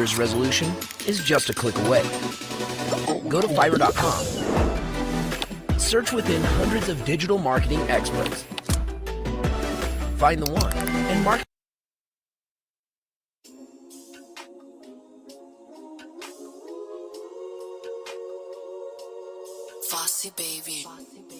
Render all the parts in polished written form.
Year's resolution is just a click away. Go to Fiverr.com. Search within hundreds of digital marketing experts. Find the one and market. Fossy baby. Fossy baby.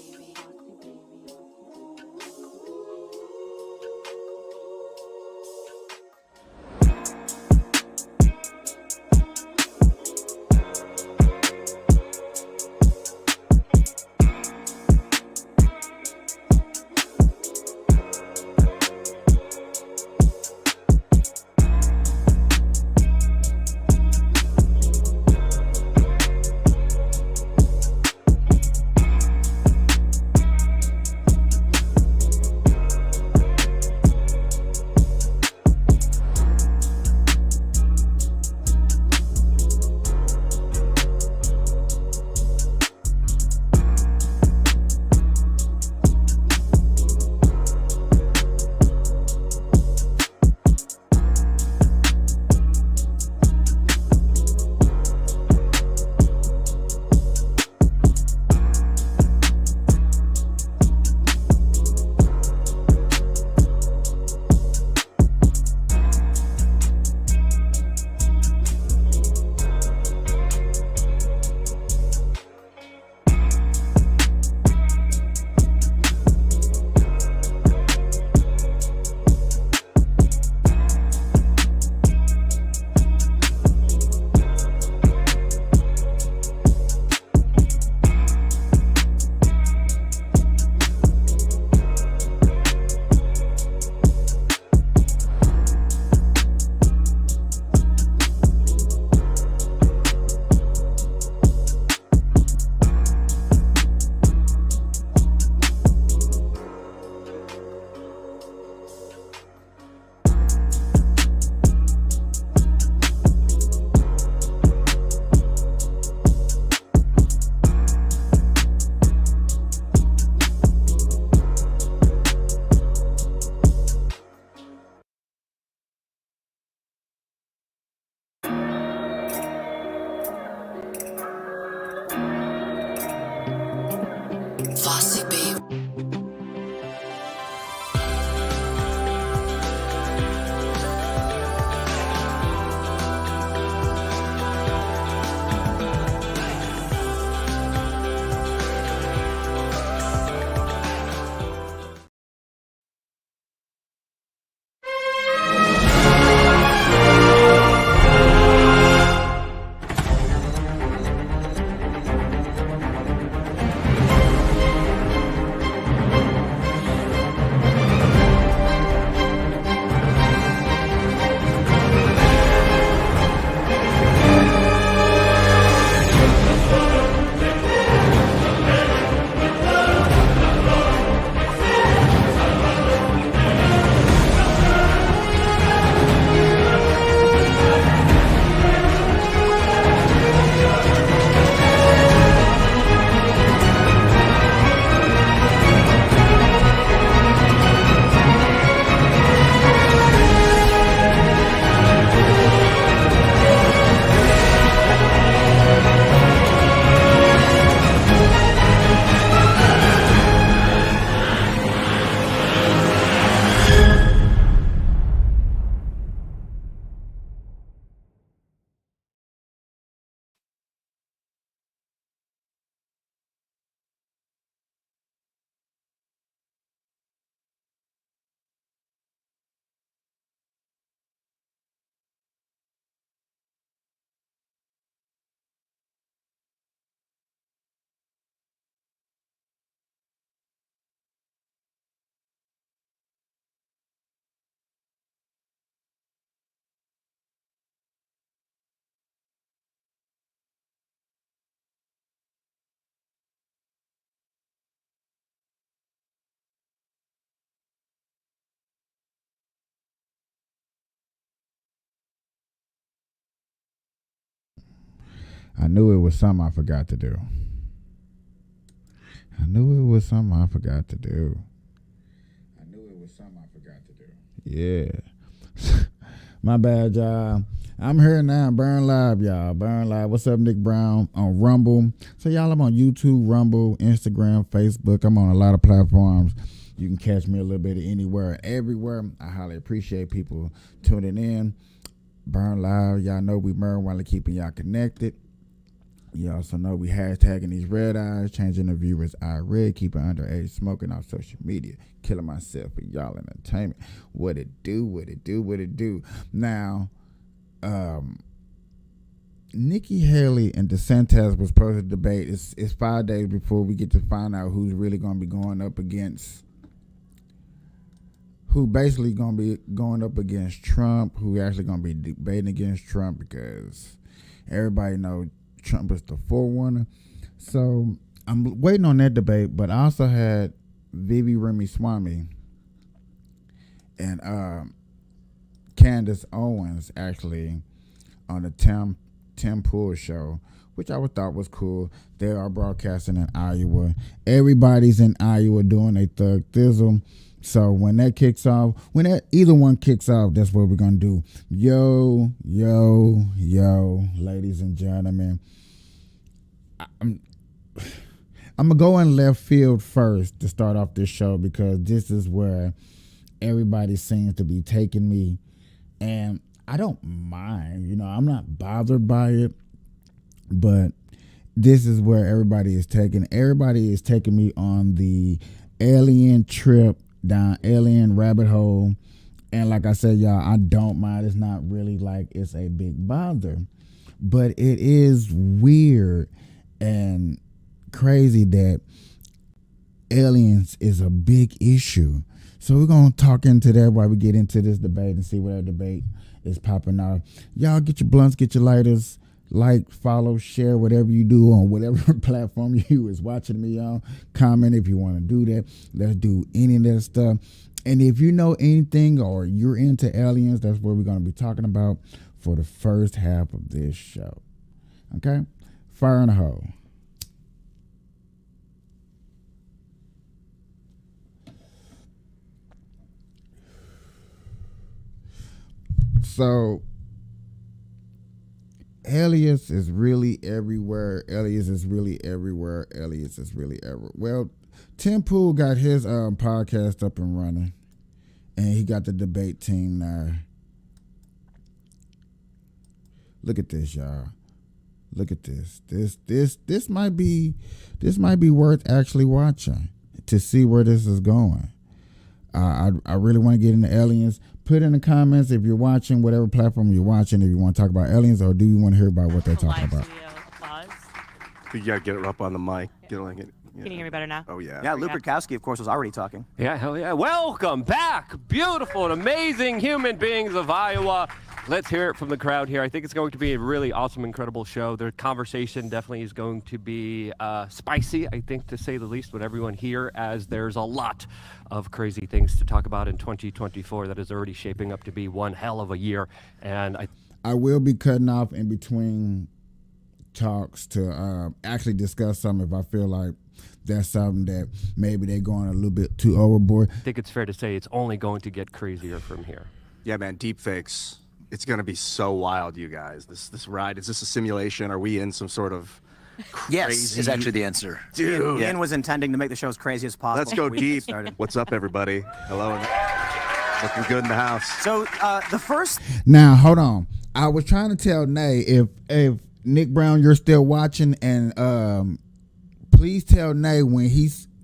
I knew it was something I forgot to do. Yeah. My bad, y'all. I'm here now. Burn Live, y'all. Burn Live. What's up, Nick Brown on Rumble? So y'all, I'm on YouTube, Rumble, Instagram, Facebook. I'm on a lot of platforms. You can catch me a little bit anywhere, everywhere. I highly appreciate people tuning in. Burn Live. Y'all know we burn while keeping y'all connected. You also know we hashtagging these red eyes, changing the viewers eye red, keeping underage smoking off social media, killing myself for y'all entertainment. What it do, what it do, what it do. Now, Nikki Haley and Desantis was supposed to debate. It's 5 days before we get to find out who's really going to be going up against, who basically going to be going up against Trump, who actually going to be debating against Trump, because everybody knows Trump is the forerunner. So I'm waiting on that debate, but I also had Vivi Ramaswamy and Candace Owens actually on the Tim Pool show, which I thought was cool. They are broadcasting in Iowa. Everybody's in Iowa doing a thug thizzle. So when that kicks off, either one kicks off, that's what we're going to do. Yo, ladies and gentlemen. I'm going to go in left field first to start off this show, because this is where everybody seems to be taking me. And I don't mind, I'm not bothered by it, but this is where everybody is taking me on the alien trip down alien rabbit hole. And like I said, y'all, I don't mind. It's not really like it's a big bother, but it is weird and crazy that aliens is a big issue. So we're going to talk into that while we get into this debate and see what that debate is popping off. Y'all get your blunts, get your lighters, like, follow, share, whatever you do on whatever platform you is watching me on. Comment if you want to do that. Let's do any of that stuff. And if you know anything or you're into aliens, that's what we're going to be talking about for the first half of this show. Okay? Fire in the hole. So, Elias is really everywhere. Well, Tim Pool got his podcast up and running, and he got the debate team now. Look at this, y'all. Look at this. This might be worth actually watching to see where this is going. I really want to get into aliens. Put in the comments if you're watching, whatever platform you're watching, if you want to talk about aliens, or do you want to hear about what they're talking about? You gotta get it up on the mic. Can you hear me better now? Oh, yeah. Yeah, Lou Brodkowski, of course, was already talking. Yeah, hell yeah. Welcome back, beautiful and amazing human beings of Iowa. Let's hear it from the crowd here. I think it's going to be a really awesome, incredible show. The conversation definitely is going to be spicy, I think, to say the least, with everyone here, as there's a lot of crazy things to talk about in 2024 that is already shaping up to be one hell of a year. And I will be cutting off in between talks to actually discuss something if I feel like that's something that maybe they're going a little bit too overboard. I think it's fair to say it's only going to get crazier from here. Yeah, man, deep fakes. It's going to be so wild, you guys. This ride, is this a simulation? Are we in some sort of crazy... Yes, is actually the answer. Dude. Ian was intending to make the show as crazy as possible. Let's go deep. What's up, everybody? Hello. Looking good in the house. So, the first... Now, hold on. I was trying to tell Nay, if Nick Brown, you're still watching, and please tell Nay when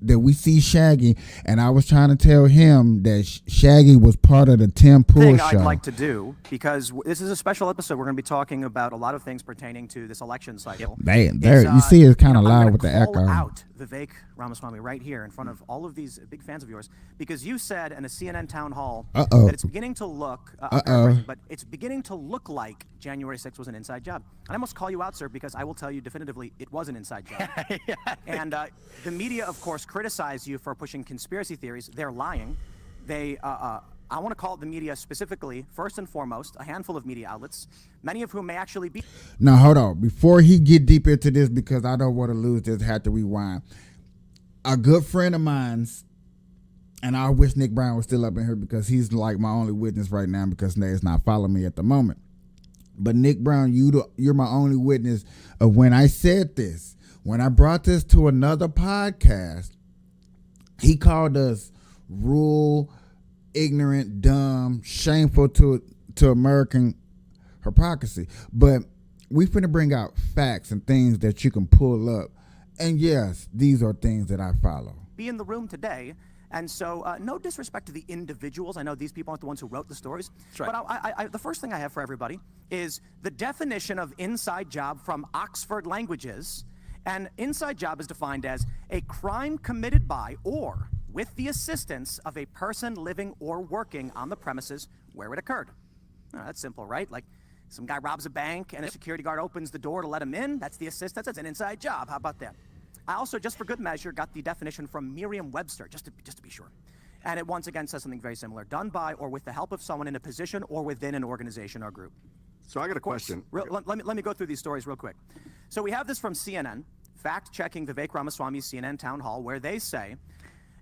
that we see Shaggy, and I was trying to tell him that Shaggy was part of the Tim Pool show. I'd like to do, because this is a special episode. We're going to be talking about a lot of things pertaining to this election cycle. Man, you see it's kind of loud with the echo. I'm out Vivek Ramaswamy right here in front of all of these big fans of yours, because you said in a CNN town hall that it's beginning to look, but it's beginning to look like January 6th was an inside job. And I must call you out, sir, because I will tell you definitively it was an inside job. And the media, of course, criticize you for pushing conspiracy theories. They're lying. I want to call it the media specifically, first and foremost, a handful of media outlets, many of whom may actually be... Now, hold on. Before he get deep into this, because I don't want to lose this, have to rewind. A good friend of mine's, and I wish Nick Brown was still up in here because he's like my only witness right now, because Nay's not following me at the moment. But Nick Brown, you're my only witness of when I said this. When I brought this to another podcast, he called us rural, ignorant, dumb, shameful to American hypocrisy. But we finna bring out facts and things that you can pull up. And yes, these are things that I follow. Be in the room today. And so, no disrespect to the individuals. I know these people aren't the ones who wrote the stories. That's right. But the first thing I have for everybody is the definition of inside job from Oxford Languages. And inside job is defined as a crime committed by or with the assistance of a person living or working on the premises where it occurred. Oh, that's simple, right? Like some guy robs a bank and a security guard opens the door to let him in. That's the assistance. That's an inside job. How about that? I also, just for good measure, got the definition from Merriam-Webster, just to be sure. And it once again says something very similar. Done by or with the help of someone in a position or within an organization or group. So I got a question. Let me go through these stories real quick. So we have this from CNN, fact-checking Vivek Ramaswamy's CNN town hall, where they say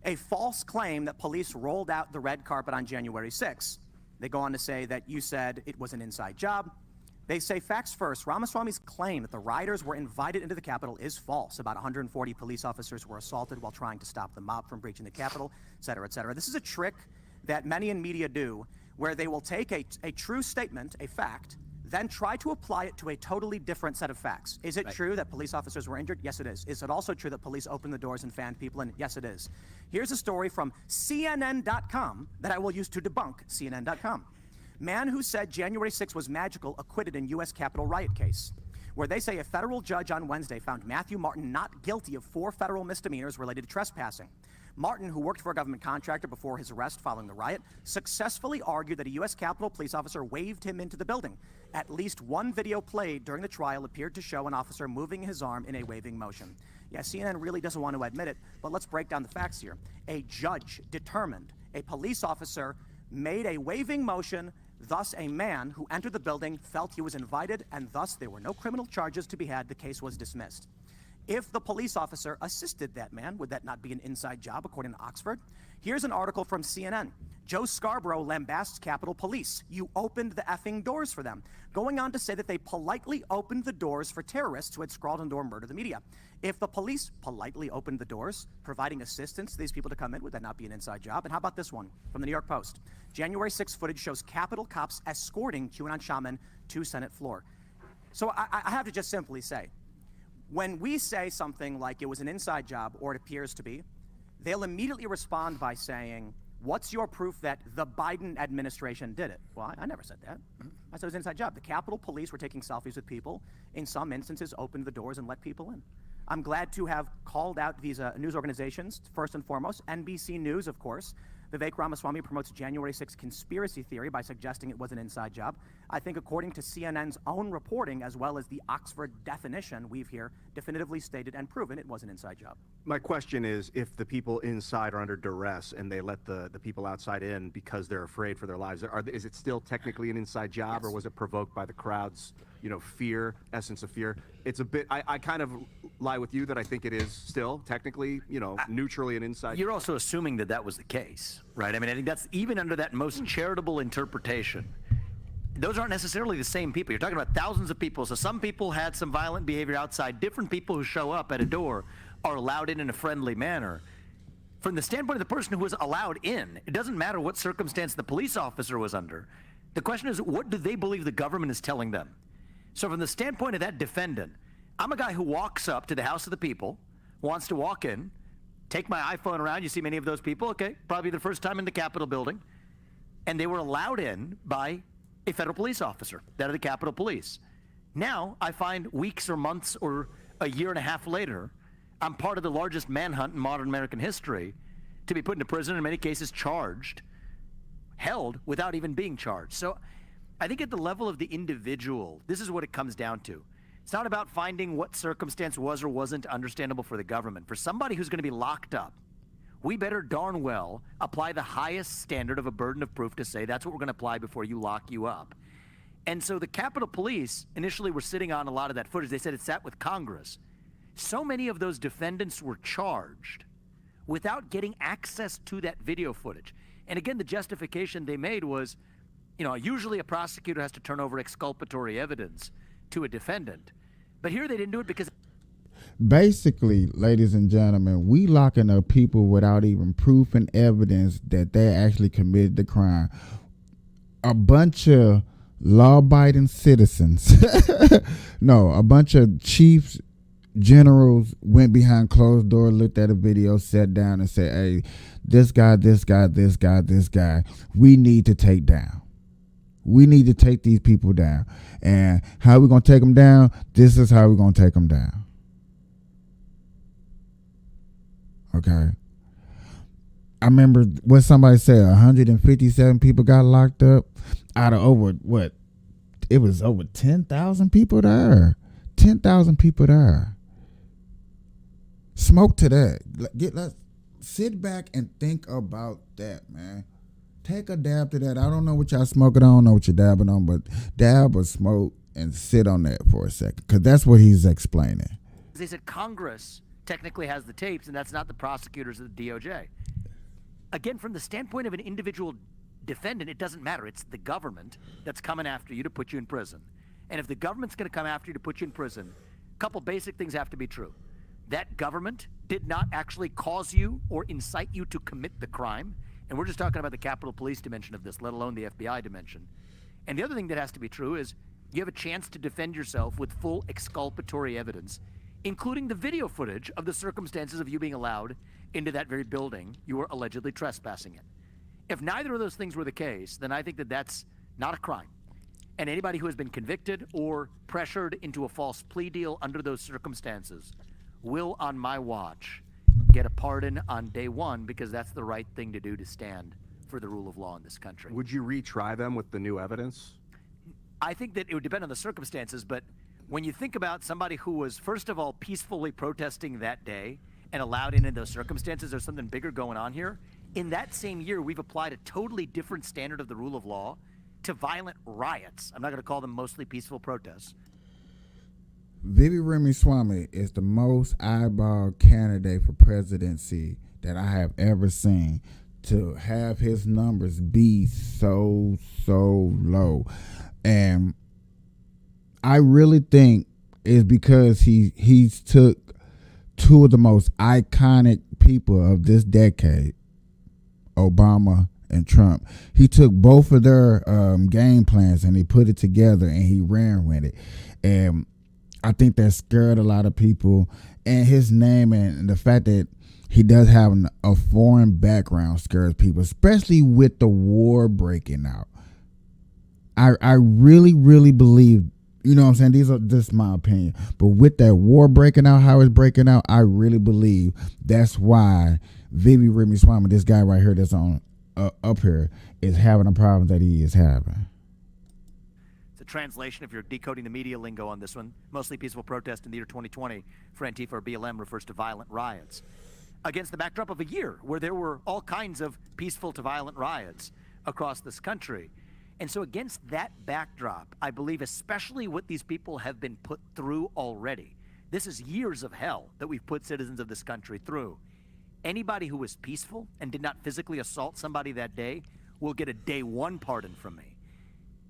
a false claim that police rolled out the red carpet on January 6th. They go on to say that you said it was an inside job. They say, facts first, Ramaswamy's claim that the rioters were invited into the Capitol is false. About 140 police officers were assaulted while trying to stop the mob from breaching the Capitol, et cetera, et cetera. This is a trick that many in media do, where they will take a true statement, a fact, then try to apply it to a totally different set of facts. Is it true that police officers were injured? Yes, it is. Is it also true that police opened the doors and fanned people in? Yes, it is. Here's a story from CNN.com that I will use to debunk CNN.com. Man who said January 6th was magical acquitted in U.S. Capitol riot case, where they say a federal judge on Wednesday found Matthew Martin not guilty of 4 federal misdemeanors related to trespassing. Martin, who worked for a government contractor before his arrest following the riot, successfully argued that a U.S. Capitol police officer waved him into the building. At least one video played during the trial appeared to show an officer moving his arm in a waving motion. Yeah, CNN really doesn't want to admit it, but let's break down the facts here. A judge determined a police officer made a waving motion. Thus, a man who entered the building felt he was invited, and thus there were no criminal charges to be had. The case was dismissed. If the police officer assisted that man, would that not be an inside job, according to Oxford? Here's an article from CNN. Joe Scarborough lambasts Capitol Police. You opened the effing doors for them. Going on to say that they politely opened the doors for terrorists who had scrawled on the door, murder the media. If the police politely opened the doors, providing assistance to these people to come in, would that not be an inside job? And how about this one from the New York Post? January 6th footage shows Capitol cops escorting QAnon shaman to Senate floor. So I have to just simply say, when we say something like it was an inside job, or it appears to be, they'll immediately respond by saying, what's your proof that the Biden administration did it? Well, I never said that. I said it was an inside job. The Capitol Police were taking selfies with people. In some instances, opened the doors and let people in. I'm glad to have called out these news organizations, first and foremost. NBC News, of course. Vivek Ramaswamy promotes January 6th conspiracy theory by suggesting it was an inside job. I think according to CNN's own reporting, as well as the Oxford definition we've here definitively stated and proven it was an inside job. My question is, if the people inside are under duress and they let the people outside in because they're afraid for their lives, is it still technically an inside job, or was it provoked by the crowd's, fear, essence of fear? It's a bit, I kind of lie with you that I think it is still technically, neutrally an inside. You're also assuming that that was the case, right? I mean, I think that's even under that most charitable interpretation. Those aren't necessarily the same people. You're talking about thousands of people. So some people had some violent behavior outside. Different people who show up at a door are allowed in a friendly manner. From the standpoint of the person who was allowed in, it doesn't matter what circumstance the police officer was under. The question is, what do they believe the government is telling them? So from the standpoint of that defendant, I'm a guy who walks up to the House of the People, wants to walk in, take my iPhone around. You see many of those people. Okay, probably the first time in the Capitol building. And they were allowed in by a federal police officer, that of the Capitol Police. Now, I find weeks or months or a year and a half later, I'm part of the largest manhunt in modern American history to be put into prison, in many cases charged, held without even being charged. So I think at the level of the individual, this is what it comes down to. It's not about finding what circumstance was or wasn't understandable for the government. For somebody who's going to be locked up, we better darn well apply the highest standard of a burden of proof to say that's what we're going to apply before you lock you up. And so the Capitol Police initially were sitting on a lot of that footage. They said it sat with Congress. So many of those defendants were charged without getting access to that video footage. And again, the justification they made was, Usually a prosecutor has to turn over exculpatory evidence to a defendant. But here they didn't do it because... Basically, ladies and gentlemen, we locking up people without even proof and evidence that they actually committed the crime. A bunch of law-abiding citizens, no, a bunch of chiefs, generals went behind closed doors, looked at a video, sat down and said, hey, this guy, we need to take down. We need to take these people down. And how we going to take them down? This is how we're going to take them down. Okay. I remember what somebody said, 157 people got locked up out of over, what? It was over 10,000 people there. 10,000 people there. Smoke to that. Let's sit back and think about that, man. Take a dab to that. I don't know what y'all smoking on, I don't know what you're dabbing on, but dab or smoke and sit on that for a second, because that's what he's explaining. They said Congress technically has the tapes, and that's not the prosecutors of the DOJ. Again, from the standpoint of an individual defendant, it doesn't matter. It's the government that's coming after you to put you in prison. And if the government's going to come after you to put you in prison, a couple basic things have to be true. That government did not actually cause you or incite you to commit the crime. And we're just talking about the Capitol Police dimension of this, let alone the FBI dimension. And the other thing that has to be true is you have a chance to defend yourself with full exculpatory evidence, including the video footage of the circumstances of you being allowed into that very building you were allegedly trespassing in. If neither of those things were the case, then I think that that's not a crime. And anybody who has been convicted or pressured into a false plea deal under those circumstances will, on my watch, get a pardon on day one, because that's the right thing to do to stand for the rule of law in this country. Would you retry them with the new evidence? I think that it would depend on the circumstances, but when you think about somebody who was, first of all, peacefully protesting that day and allowed in those circumstances, there's something bigger going on here. In that same year, we've applied a totally different standard of the rule of law to violent riots. I'm not going to call them mostly peaceful protests. Vivi Ramaswamy is the most eyeball candidate for presidency that I have ever seen. To have his numbers be so low, and I really think it's because he's took two of the most iconic people of this decade, Obama and Trump. He took both of their game plans and he put it together and he ran with it. And I think that scared a lot of people. And his name and the fact that he does have a foreign background scares people, especially with the war breaking out. I really believe, you know what I'm saying? These are just my opinion. But with that war breaking out, how it's breaking out, I really believe that's why Vivi Ramaswamy, this guy right here that's on up here, is having a problem that he is having. It's a translation, if you're decoding the media lingo on this one. Mostly peaceful protest in the year 2020 for Antifa or BLM refers to violent riots. Against the backdrop of a year where there were all kinds of peaceful to violent riots across this country. And so against that backdrop, I believe especially what these people have been put through already. This is years of hell that we've put citizens of this country through. Anybody who was peaceful and did not physically assault somebody that day will get a day one pardon from me.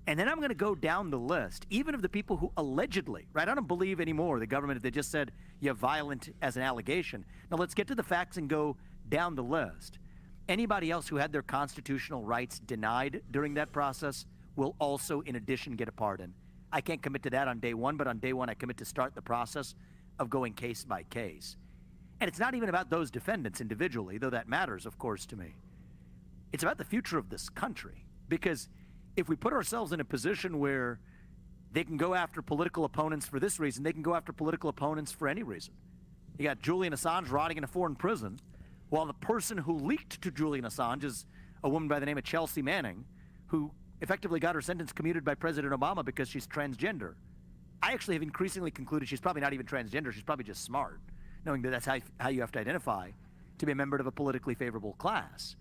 And then I'm going to go down the list, even of the people who allegedly, right? I don't believe anymore the government, if they just said you're violent as an allegation. Now let's get to the facts and go down the list. Anybody else who had their constitutional rights denied during that process will also, in addition, get a pardon. I can't commit to that on day one, but on day one I commit to start the process of going case by case. And it's not even about those defendants individually, though that matters, of course, to me. It's about the future of this country. Because if we put ourselves in a position where they can go after political opponents for this reason, they can go after political opponents for any reason. You got Julian Assange rotting in a foreign prison, while the person who leaked to Julian Assange is a woman by the name of Chelsea Manning, who effectively got her sentence commuted by President Obama because she's transgender. I actually have increasingly concluded she's probably not even transgender, she's probably just smart, knowing that that's how you have to identify to be a member of a politically favorable class.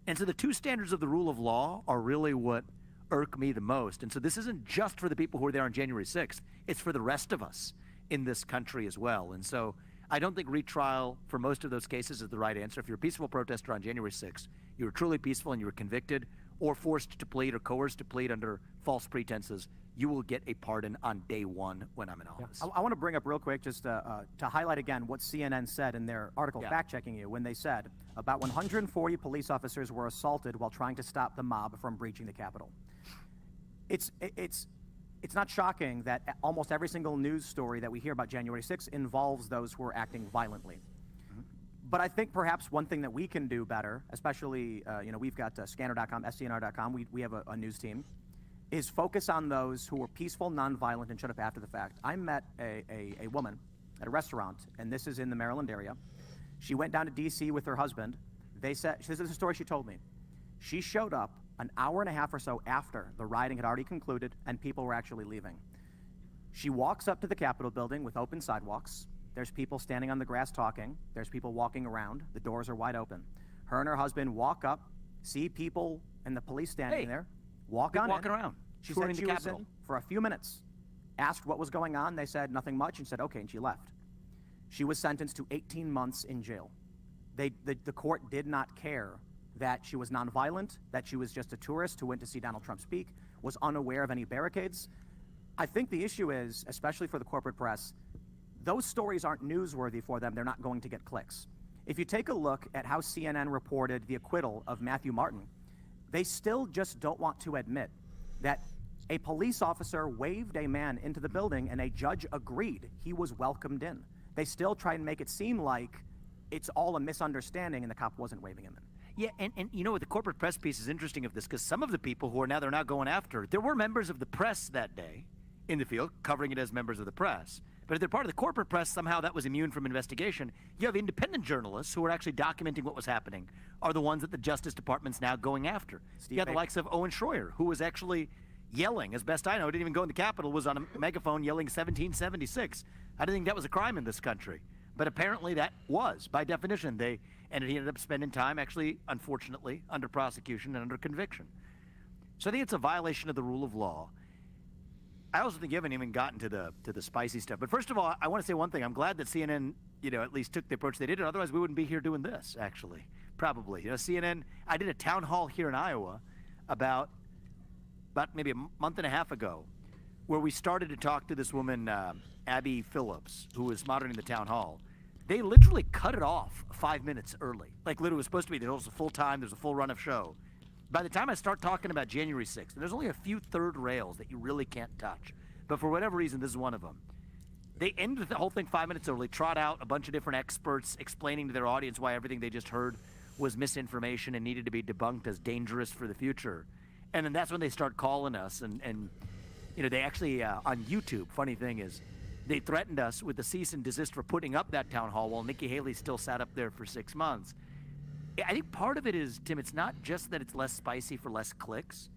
And so the two standards of the rule of law are really what irk me the most. And so this isn't just for the people who were there on January 6th, it's for the rest of us in this country as well. And so I don't think retrial for most of those cases is the right answer. If you're a peaceful protester on January 6th, you were truly peaceful and you were convicted, or forced to plead or coerced to plead under false pretenses, you will get a pardon on day one when I'm in office. I want to bring up real quick just to highlight again what CNN said in their article fact-checking you when they said about 140 police officers were assaulted while trying to stop the mob from breaching the Capitol. It's not shocking that almost every single news story that we hear about January 6th involves those who are acting violently. But I think perhaps one thing that we can do better, especially, we've got scanner.com, scnr.com, we have a news team, is focus on those who were peaceful, nonviolent, and showed up after the fact. I met a woman at a restaurant, and this is in the Maryland area. She went down to D.C. with her husband. This is the story she told me. She showed up an hour and a half or so after the rioting had already concluded and people were actually leaving. She walks up to the Capitol building with open sidewalks. There's people standing on the grass talking. There's people walking around. The doors are wide open. Her and her husband walk up, see people and the police standing there, walking around. She said she was in for a few minutes, asked what was going on. They said nothing much and said, okay, and she left. She was sentenced to 18 months in jail. The court did not care that she was nonviolent, that she was just a tourist who went to see Donald Trump speak, was unaware of any barricades. I think the issue is, especially for the corporate press, those stories aren't newsworthy for them. They're not going to get clicks. If you take a look at how CNN reported the acquittal of Matthew Martin, they still just don't want to admit that a police officer waved a man into the building and a judge agreed he was welcomed in. They still try and make it seem like it's all a misunderstanding and the cop wasn't waving him in. Yeah, and you know what, the corporate press piece is interesting of this because some of the people who they're now going after, there were members of the press that day in the field covering it as members of the press. But if they're part of the corporate press, somehow that was immune from investigation. You have independent journalists who are actually documenting what was happening are the ones that the Justice Department's now going after. You have the likes of Owen Schroyer, who was actually yelling, as best I know, didn't even go in the Capitol, was on a megaphone yelling 1776. I didn't think that was a crime in this country. But apparently that was, by definition. He ended up spending time, actually, unfortunately, under prosecution and under conviction. So I think it's a violation of the rule of law. I also think you haven't even gotten to the spicy stuff. But first of all, I want to say one thing. I'm glad that CNN, at least took the approach they did. Otherwise, we wouldn't be here doing this, actually. Probably. CNN, I did a town hall here in Iowa about maybe a month and a half ago where we started to talk to this woman, Abby Phillips, who was monitoring the town hall. They literally cut it off 5 minutes early. Like, literally, it was supposed to be, there was a full time, there's a full run of show. By the time I start talking about January 6th, there's only a few third rails that you really can't touch. But for whatever reason, this is one of them. They ended the whole thing 5 minutes early, trot out a bunch of different experts explaining to their audience why everything they just heard was misinformation and needed to be debunked as dangerous for the future. And then that's when they start calling us. And they actually, on YouTube, funny thing is, they threatened us with a cease and desist for putting up that town hall while Nikki Haley still sat up there for 6 months. I think part of it is, Tim, it's not just that it's less spicy for less clicks.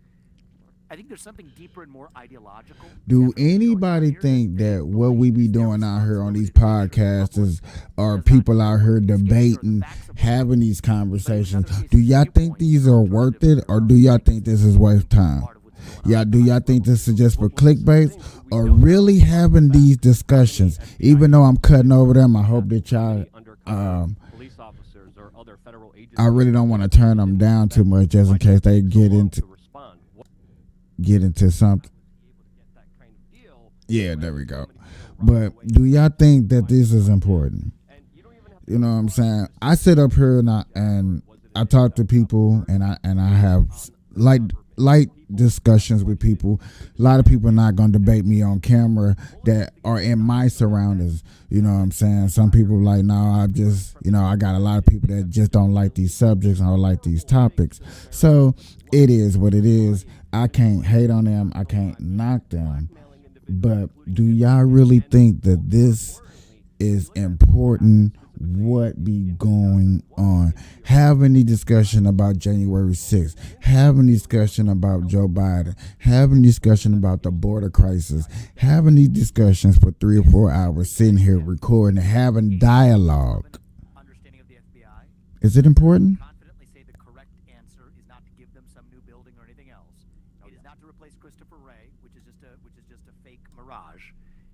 I think there's something deeper and more ideological. Do anybody think that what we be doing out here on these podcasts are people out here debating, having these conversations? Do y'all think these are worth it, or do y'all think this is waste time? Do y'all think this is just for clickbait, or really having these discussions? Even though I'm cutting over them, I hope that y'all. I really don't want to turn them down too much, just in case they get into something. Yeah, there we go. But do y'all think that this is important? You know what I'm saying? I sit up here and I talk to people, and I have light discussions with people. A lot of people are not going to debate me on camera that are in my surroundings. You know what I'm saying? Some people are like, no, I just, I got a lot of people that just don't like these subjects, I don't like these topics. So it is what it is. I can't hate on them. I can't knock them. But do y'all really think that this is important? What be going on? Having the discussion about January 6th, having discussion about Joe Biden, having discussion about the border crisis, having these discussions for 3 or 4 hours, sitting here recording, and having dialogue. Understanding of the FBI. Is it important? Confidently say the correct answer is not to give them some new building or anything else. It is not to replace Christopher Wray, which is just a fake mirage.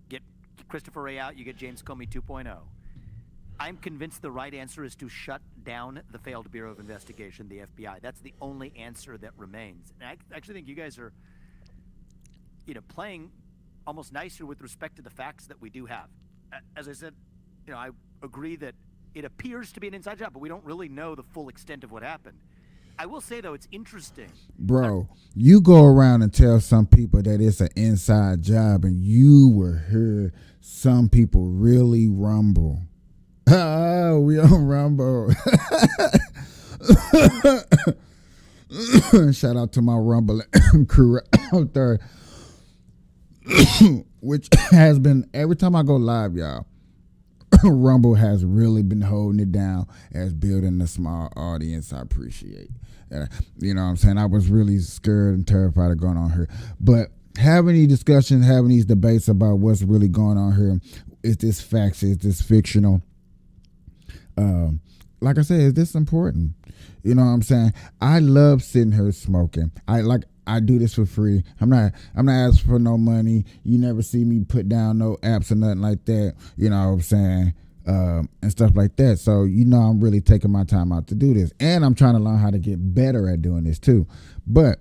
Get Christopher Wray out, you get James Comey 2.0. I'm convinced the right answer is to shut down the failed Bureau of Investigation, the FBI. That's the only answer that remains. And I actually think you guys are, playing almost nicer with respect to the facts that we do have. As I said, I agree that it appears to be an inside job, but we don't really know the full extent of what happened. I will say, though, it's interesting. Bro, you go around and tell some people that it's an inside job, and you will hear some people really rumble. Oh, we on Rumble. Shout out to my Rumble crew out there. Which has been, every time I go live, y'all, Rumble has really been holding it down as building a small audience. I appreciate. You know what I'm saying? I was really scared and terrified of going on here. But having these discussions, having these debates about what's really going on here, is this facts, is this fictional? Like I said, is this important? You know what I'm saying? I love sitting here smoking. I do this for free. I'm not asking for no money. You never see me put down no apps or nothing like that. You know what I'm saying? And stuff like that. So I'm really taking my time out to do this. And I'm trying to learn how to get better at doing this too. But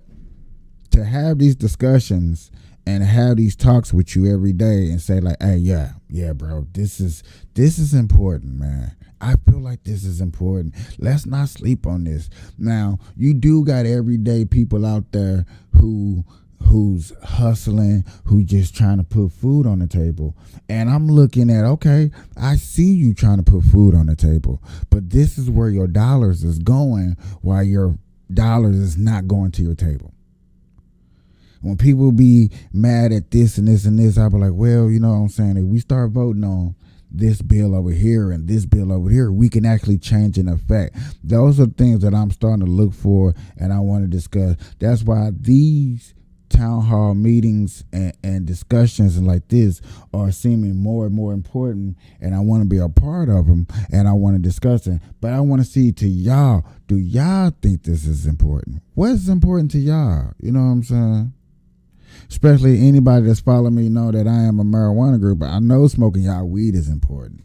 to have these discussions and have these talks with you every day and say like, hey, yeah, bro, this is important, man. I feel like this is important. Let's not sleep on this. Now, you do got everyday people out there who's hustling, who just trying to put food on the table. And I'm looking at, okay, I see you trying to put food on the table, but this is where your dollars is going while your dollars is not going to your table. When people be mad at this and this and this, I'll be like, well, you know what I'm saying? If we start voting on this bill over here and this bill over here, we can actually change an effect. Those are things that I'm starting to look for and I want to discuss. That's why these town hall meetings and discussions like this are seeming more and more important, and I want to be a part of them and I want to discuss it. But I want to see to y'all, do y'all think this is important? What is important to y'all? You know what I'm saying? Especially anybody that's following me know that I am a marijuana group, but I know smoking y'all weed is important.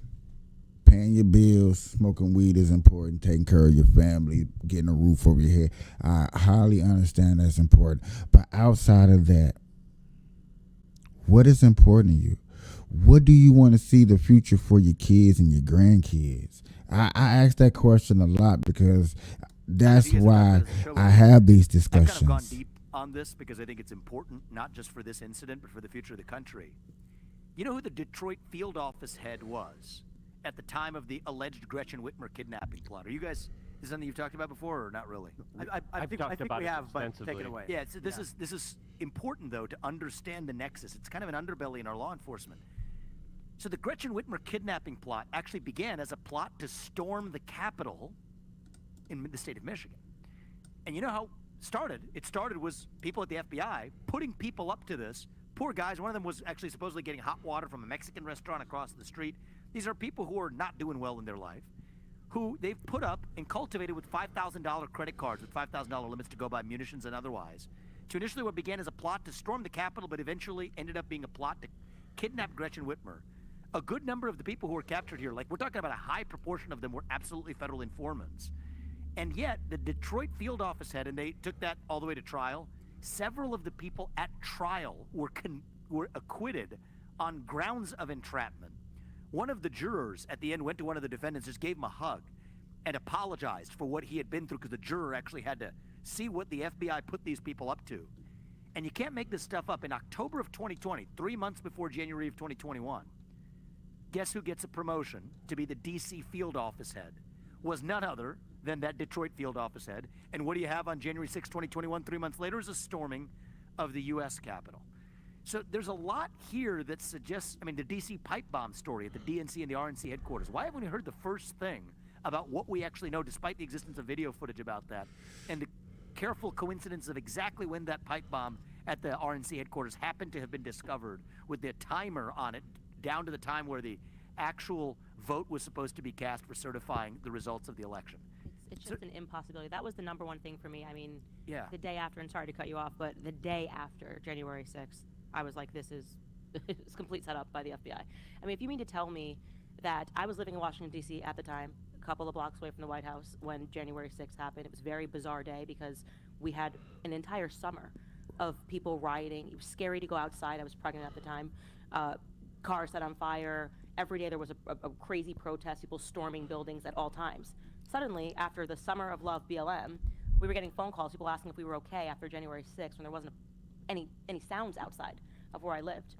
Paying your bills, smoking weed is important. Taking care of your family, getting a roof over your head. I highly understand that's important. But outside of that, what is important to you? What do you want to see the future for your kids and your grandkids? I ask that question a lot because that's why I have these discussions. I've kind of gone deep on this because I think it's important, not just for this incident, but for the future of the country. You know who the Detroit field office head was at the time of the alleged Gretchen Whitmer kidnapping plot? Are you guys, is this something you've talked about before or not really? I think we have, but take it away. Yeah, this is important though to understand the nexus. It's kind of an underbelly in our law enforcement. So the Gretchen Whitmer kidnapping plot actually began as a plot to storm the Capitol in the state of Michigan. And you know how it started was people at the FBI putting people up to this. Poor guys. One of them was actually supposedly getting hot water from a Mexican restaurant across the street. These are people who are not doing well in their life, who they've put up and cultivated with $5,000 credit cards with $5,000 limits to go buy munitions and otherwise. To initially what began as a plot to storm the Capitol, but eventually ended up being a plot to kidnap Gretchen Whitmer. A good number of the people who were captured here, like we're talking about a high proportion of them, were absolutely federal informants. And yet, the Detroit field office head, and they took that all the way to trial, several of the people at trial were acquitted on grounds of entrapment. One of the jurors at the end went to one of the defendants, just gave him a hug, and apologized for what he had been through because the juror actually had to see what the FBI put these people up to. And you can't make this stuff up. In October of 2020, 3 months before January of 2021, guess who gets a promotion to be the D.C. field office head? Was none other than that Detroit field office head. And what do you have on January 6, 2021, 3 months later, is a storming of the U.S. Capitol. So there's a lot here that suggests, the D.C. pipe bomb story at the DNC and the RNC headquarters. Why haven't we heard the first thing about what we actually know, despite the existence of video footage about that, and the careful coincidence of exactly when that pipe bomb at the RNC headquarters happened to have been discovered with the timer on it, down to the time where the actual vote was supposed to be cast for certifying the results of the election. It's just an impossibility. That was the number one thing for me. Yeah. The day after, and sorry to cut you off, but the day after January 6th, I was like, this is it's complete setup by the FBI. If you mean to tell me that I was living in Washington, D.C. at the time, a couple of blocks away from the White House when January 6th happened. It was a very bizarre day because we had an entire summer of people rioting. It was scary to go outside. I was pregnant at the time. Cars set on fire. Every day there was a crazy protest, people storming buildings at all times. Suddenly, after the Summer of Love BLM, we were getting phone calls, people asking if we were okay after January 6th when there wasn't any sounds outside of where I lived.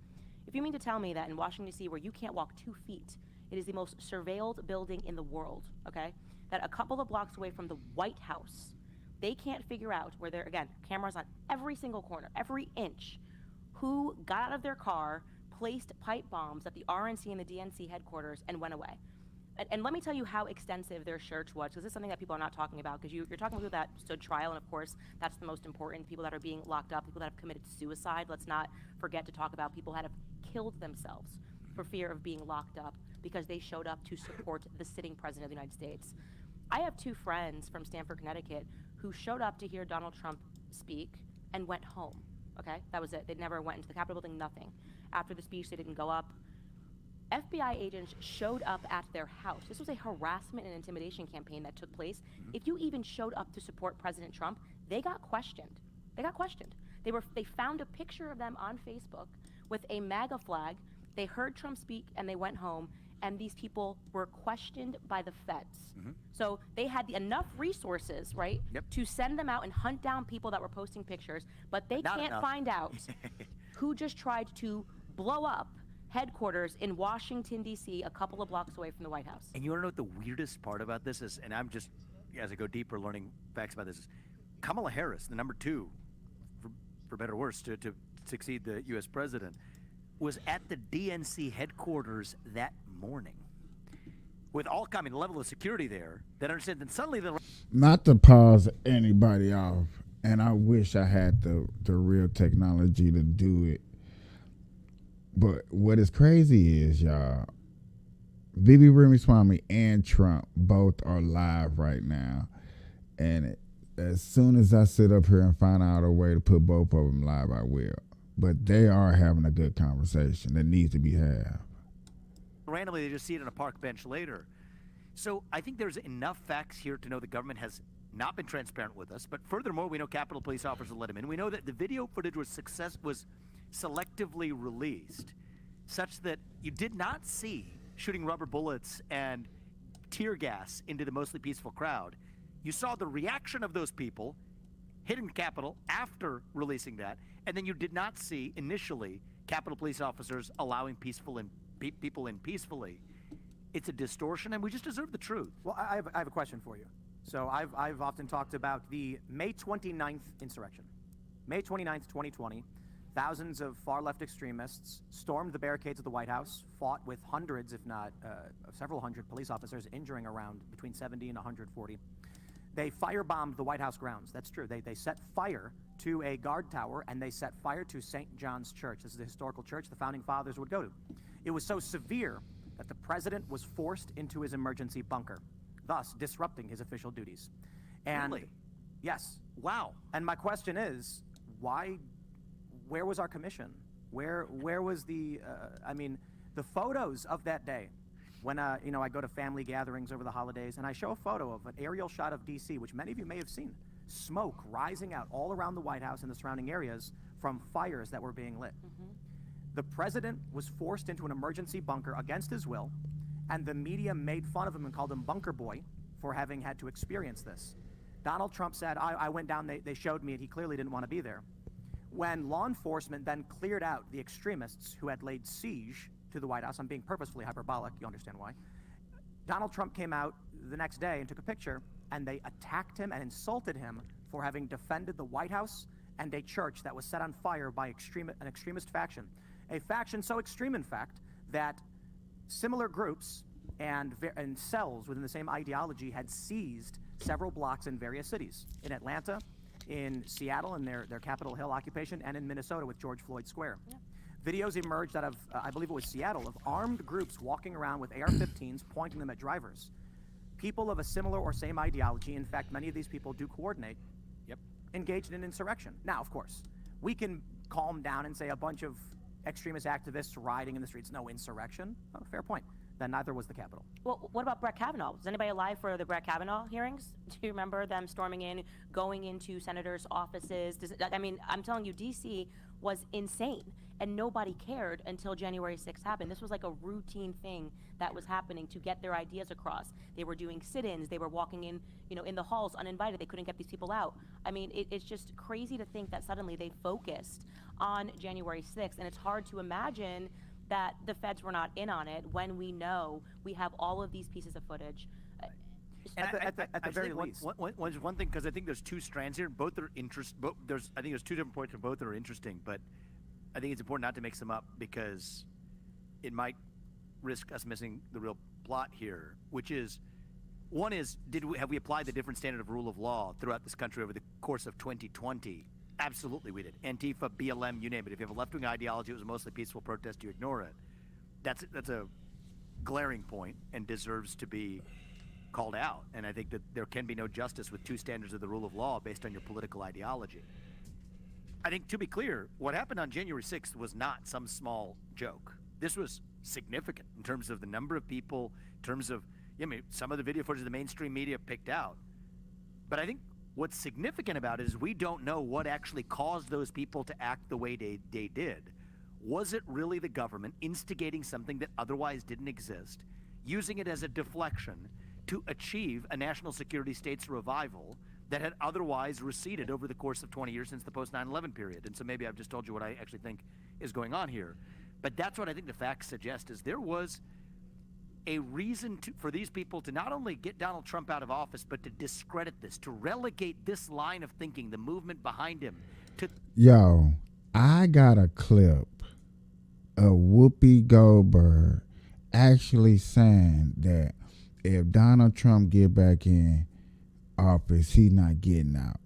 If you mean to tell me that in Washington, D.C., where you can't walk 2 feet, it is the most surveilled building in the world, okay? That a couple of blocks away from the White House, they can't figure out where there, again, cameras on every single corner, every inch, who got out of their car, placed pipe bombs at the RNC and the DNC headquarters and went away. And let me tell you how extensive their search was, because this is something that people are not talking about, because you're talking about people that stood trial, and of course, that's the most important, people that are being locked up, people that have committed suicide. Let's not forget to talk about people that have killed themselves for fear of being locked up because they showed up to support the sitting president of the United States. I have 2 friends from Stamford, Connecticut, who showed up to hear Donald Trump speak and went home, okay? That was it. They never went into the Capitol building, nothing. After the speech, they didn't go up. FBI agents showed up at their house. This was a harassment and intimidation campaign that took place. If you even showed up to support President Trump, they got questioned. They got questioned. They found a picture of them on Facebook with a MAGA flag. They heard Trump speak and they went home, and these people were questioned by the feds. So they had enough resources, right, to send them out and hunt down people that were posting pictures, but they can't find out who just tried to blow up headquarters in Washington, D.C., a couple of blocks away from the White House. And you want to know what the weirdest part about this is, and I'm just, as I go deeper learning facts about this, is Kamala Harris, the number 2, for better or worse, to succeed the U.S. president, was at the DNC headquarters that morning. With all, I mean, the level of security there, that understand that suddenly the... Not to pause anybody off, and I wish I had the real technology to do it. But what is crazy is, y'all, Bibi Ramaswamy and Trump both are live right now. And as soon as I sit up here and find out a way to put both of them live, I will. But they are having a good conversation that needs to be had. Randomly, they just see it on a park bench later. So I think there's enough facts here to know the government has not been transparent with us. But furthermore, we know Capitol Police officers let him in. We know that the video footage was selectively released, such that you did not see shooting rubber bullets and tear gas into the mostly peaceful crowd. You saw the reaction of those people hitting the Capitol after releasing that, and then you did not see initially Capitol Police officers allowing people in peacefully. It's a distortion, and we just deserve the truth. Well, I have a question for you. So I've often talked about the May 29th insurrection. May 29th, 2020. Thousands of far-left extremists stormed the barricades of the White House, fought with hundreds, if not several hundred police officers, injuring around between 70 and 140. They firebombed the White House grounds. That's true. They set fire to a guard tower, and they set fire to St. John's Church. This is the historical church the Founding Fathers would go to. It was so severe that the president was forced into his emergency bunker, thus disrupting his official duties. And really? Yes. Wow. And my question is, where was our commission? Where was the, the photos of that day when, I go to family gatherings over the holidays and I show a photo of an aerial shot of DC, which many of you may have seen, smoke rising out all around the White House and the surrounding areas from fires that were being lit. The president was forced into an emergency bunker against his will, and the media made fun of him and called him Bunker Boy for having had to experience this. Donald Trump said, I went down, they showed me, and he clearly didn't want to be there. When law enforcement then cleared out the extremists who had laid siege to the White House, I'm being purposefully hyperbolic, you understand why, Donald Trump came out the next day and took a picture, and they attacked him and insulted him for having defended the White House and a church that was set on fire by an extremist faction. A faction so extreme, in fact, that similar groups and cells within the same ideology had seized several blocks in various cities. In Atlanta, in Seattle, in their Capitol Hill occupation, and in Minnesota with George Floyd Square. Yeah. Videos emerged out of, I believe it was Seattle, of armed groups walking around with AR-15s pointing them at drivers. People of a similar or same ideology, in fact, many of these people do coordinate, engaged in insurrection. Now, of course, we can calm down and say a bunch of extremist activists rioting in the streets, no insurrection. Oh, fair point. then neither was the Capitol. Well, what about Brett Kavanaugh? Was anybody alive for the Brett Kavanaugh hearings? Do you remember them storming in, going into senators' offices? I mean, I'm telling you, D.C. was insane, and nobody cared until January 6th happened. This was like a routine thing that was happening to get their ideas across. They were doing sit-ins. They were walking in, in the halls uninvited. They couldn't get these people out. I mean, it's just crazy to think that suddenly they focused on January 6th, and it's hard to imagine that the feds were not in on it when we know we have all of these pieces of footage. At the very least. One thing, because I think there's two strands here. Both are I think there's two different points, and both are interesting. But I think it's important not to mix them up because it might risk us missing the real plot here. Which is, one is, have we applied the different standard of rule of law throughout this country over the course of 2020? Absolutely, we did. Antifa, BLM, you name it. If you have a left-wing ideology, it was a mostly peaceful protest. You ignore it. That's a glaring point and deserves to be called out. And I think that there can be no justice with two standards of the rule of law based on your political ideology. I think, to be clear, what happened on January 6th was not some small joke. This was significant in terms of the number of people, in terms of, some of the video footage the mainstream media picked out. But I think what's significant about it is we don't know what actually caused those people to act the way they did. Was it really the government instigating something that otherwise didn't exist, using it as a deflection to achieve a national security state's revival that had otherwise receded over the course of 20 years since the post 9/11 period? And so maybe I've just told you what I actually think is going on here. But that's what I think the facts suggest, is there was a reason for these people to not only get Donald Trump out of office, but to discredit this, to relegate this line of thinking, the movement behind him, to... Yo, I got a clip of Whoopi Goldberg actually saying that if Donald Trump get back in office, he's not getting out.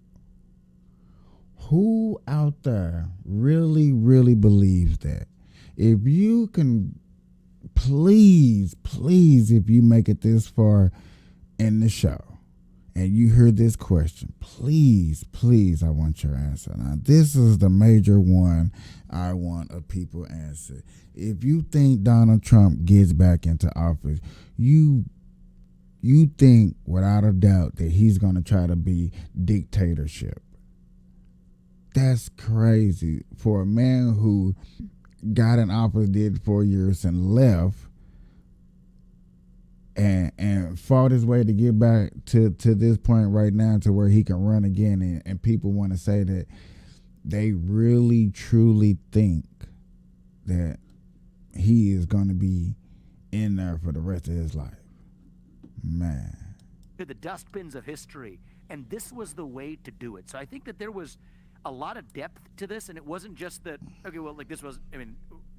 Who out there really, really believes that? If you can... Please, if you make it this far in the show and you hear this question, please, I want your answer. Now, this is the major one I want a people answer. If you think Donald Trump gets back into office, you think without a doubt that he's going to try to be dictatorship. That's crazy for a man who got in office, did 4 years and left and fought his way to get back to this point right now to where he can run again, and people want to say that they really truly think that he is going to be in there for the rest of his life. Man. To the dustbins of history, and this was the way to do it. So I think that there was a lot of depth to this, and it wasn't just that, okay, well, like this was,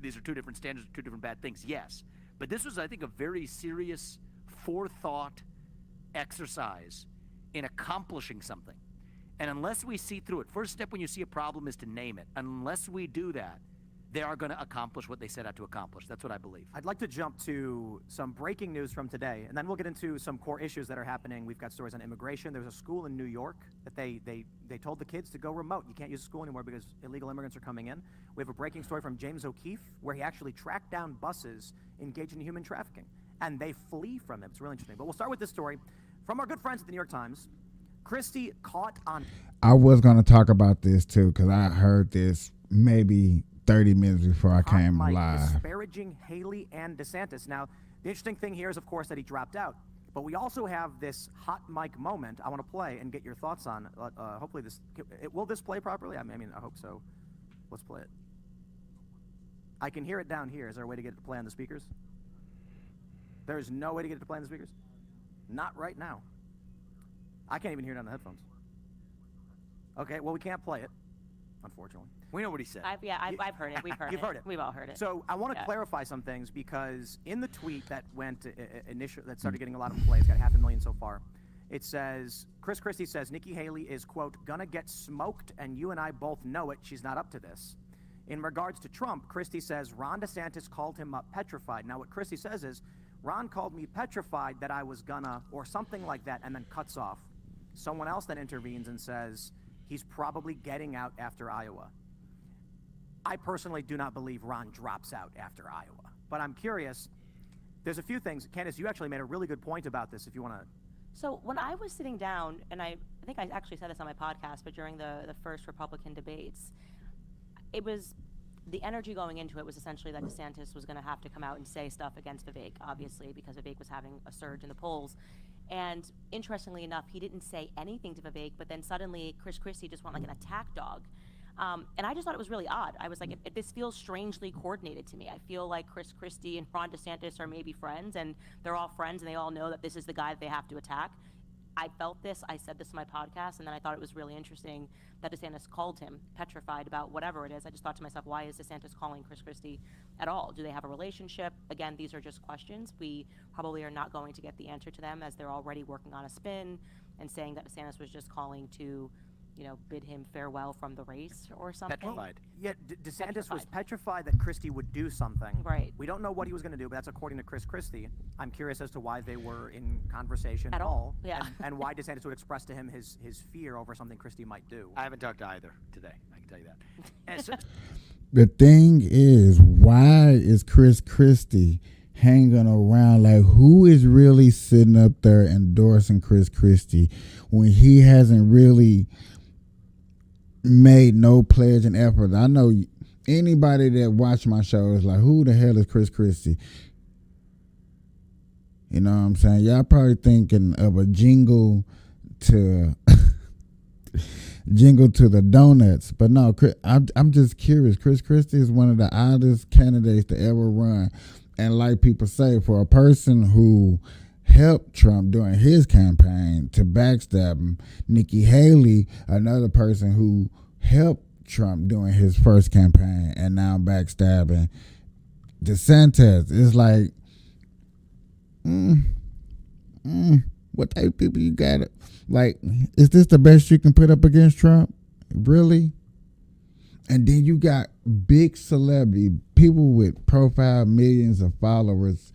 these are two different standards, two different bad things, yes. But this was, I think, a very serious forethought exercise in accomplishing something. And unless we see through it, first step when you see a problem is to name it. Unless we do that, they are going to accomplish what they set out to accomplish. That's what I believe. I'd like to jump to some breaking news from today, and then we'll get into some core issues that are happening. We've got stories on immigration. There's a school in New York that they told the kids to go remote. You can't use the school anymore because illegal immigrants are coming in. We have a breaking story from James O'Keefe where he actually tracked down buses engaged in human trafficking, and they flee from him. It's really interesting. But we'll start with this story from our good friends at the New York Times. Christie caught on... I was going to talk about this too because I heard this maybe 30 minutes before I came live. Disparaging Haley and Desantis. Now, the interesting thing here is, of course, that he dropped out. But we also have this hot mic moment I want to play and get your thoughts on. Hopefully will this play properly? I hope so. Let's play it. I can hear it down here. Is there a way to get it to play on the speakers? There's no way to get it to play on the speakers? Not right now. I can't even hear it on the headphones. Okay, well, we can't play it, unfortunately. We know what he said. I've heard it. We've heard it. You've heard it. We've all heard it. So I want to clarify some things because in the tweet that went initially, that started getting a lot of play, it's got 500,000 so far. It says, Chris Christie says, Nikki Haley is, quote, gonna get smoked, and you and I both know it. She's not up to this. In regards to Trump, Christie says Ron DeSantis called him up petrified. Now, what Christie says is, Ron called me petrified that I was gonna, or something like that, and then cuts off. Someone else then intervenes and says, he's probably getting out after Iowa. I personally do not believe Ron drops out after Iowa, but I'm curious, There's a few things. Candace, you actually made a really good point about this, if you want to. So when I was sitting down, and I think I actually said this on my podcast, but during the first Republican debates, it was the energy going into it was essentially that DeSantis was going to have to come out and say stuff against Vivek, obviously, because Vivek was having a surge in the polls. And interestingly enough, he didn't say anything to Vivek, but then suddenly Chris Christie just went like an attack dog. And I just thought it was really odd. I was like, this feels strangely coordinated to me. I feel like Chris Christie and Ron DeSantis are maybe friends, and they're all friends, and they all know that this is the guy that they have to attack. I felt this. I said this in my podcast, and then I thought it was really interesting that DeSantis called him petrified about whatever it is. I just thought to myself, why is DeSantis calling Chris Christie at all? Do they have a relationship? Again, these are just questions. We probably are not going to get the answer to them, as they're already working on a spin and saying that DeSantis was just calling to, bid him farewell from the race or something. Petrified. Yeah, DeSantis was petrified that Christie would do something. Right. We don't know what he was going to do, but that's according to Chris Christie. I'm curious as to why they were in conversation At all. Yeah. and why DeSantis would express to him his fear over something Christie might do. I haven't talked to either today. I can tell you that. And so, The thing is, why is Chris Christie hanging around? Like, who is really sitting up there endorsing Chris Christie when he hasn't really made no pledge and effort? I know anybody that watch my show is like, who the hell is Chris Christie? You know what I'm saying? Y'all probably thinking of a jingle to jingle to the donuts, but no, I'm just curious. Chris Christie is one of the oddest candidates to ever run, and like people say, for a person who helped Trump during his campaign to backstab him, Nikki Haley, another person who helped Trump during his first campaign and now backstabbing DeSantis. It's like, what type of people you got? Like, is this the best you can put up against Trump? Really? And then you got big celebrity, people with profile, millions of followers.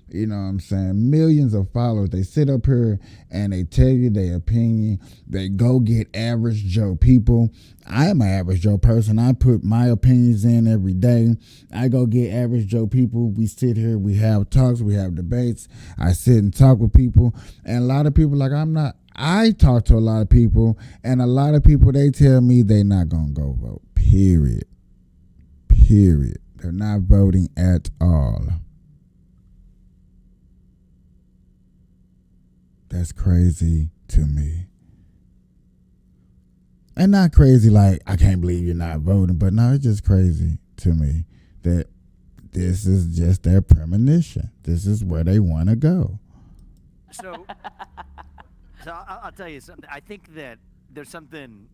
You know what I'm saying? Millions of followers. They sit up here and they tell you their opinion. They go get average Joe people. I am an average Joe person. I put my opinions in every day. I go get average Joe people. We sit here. We have talks. We have debates. I sit and talk with people. And a lot of people I talk to a lot of people. And a lot of people, they tell me they not going to go vote. Period. They're not voting at all. That's crazy to me. And not crazy like, I can't believe you're not voting, but no, it's just crazy to me that this is just their premonition. This is where they want to go. So I'll tell you something. I think that there's something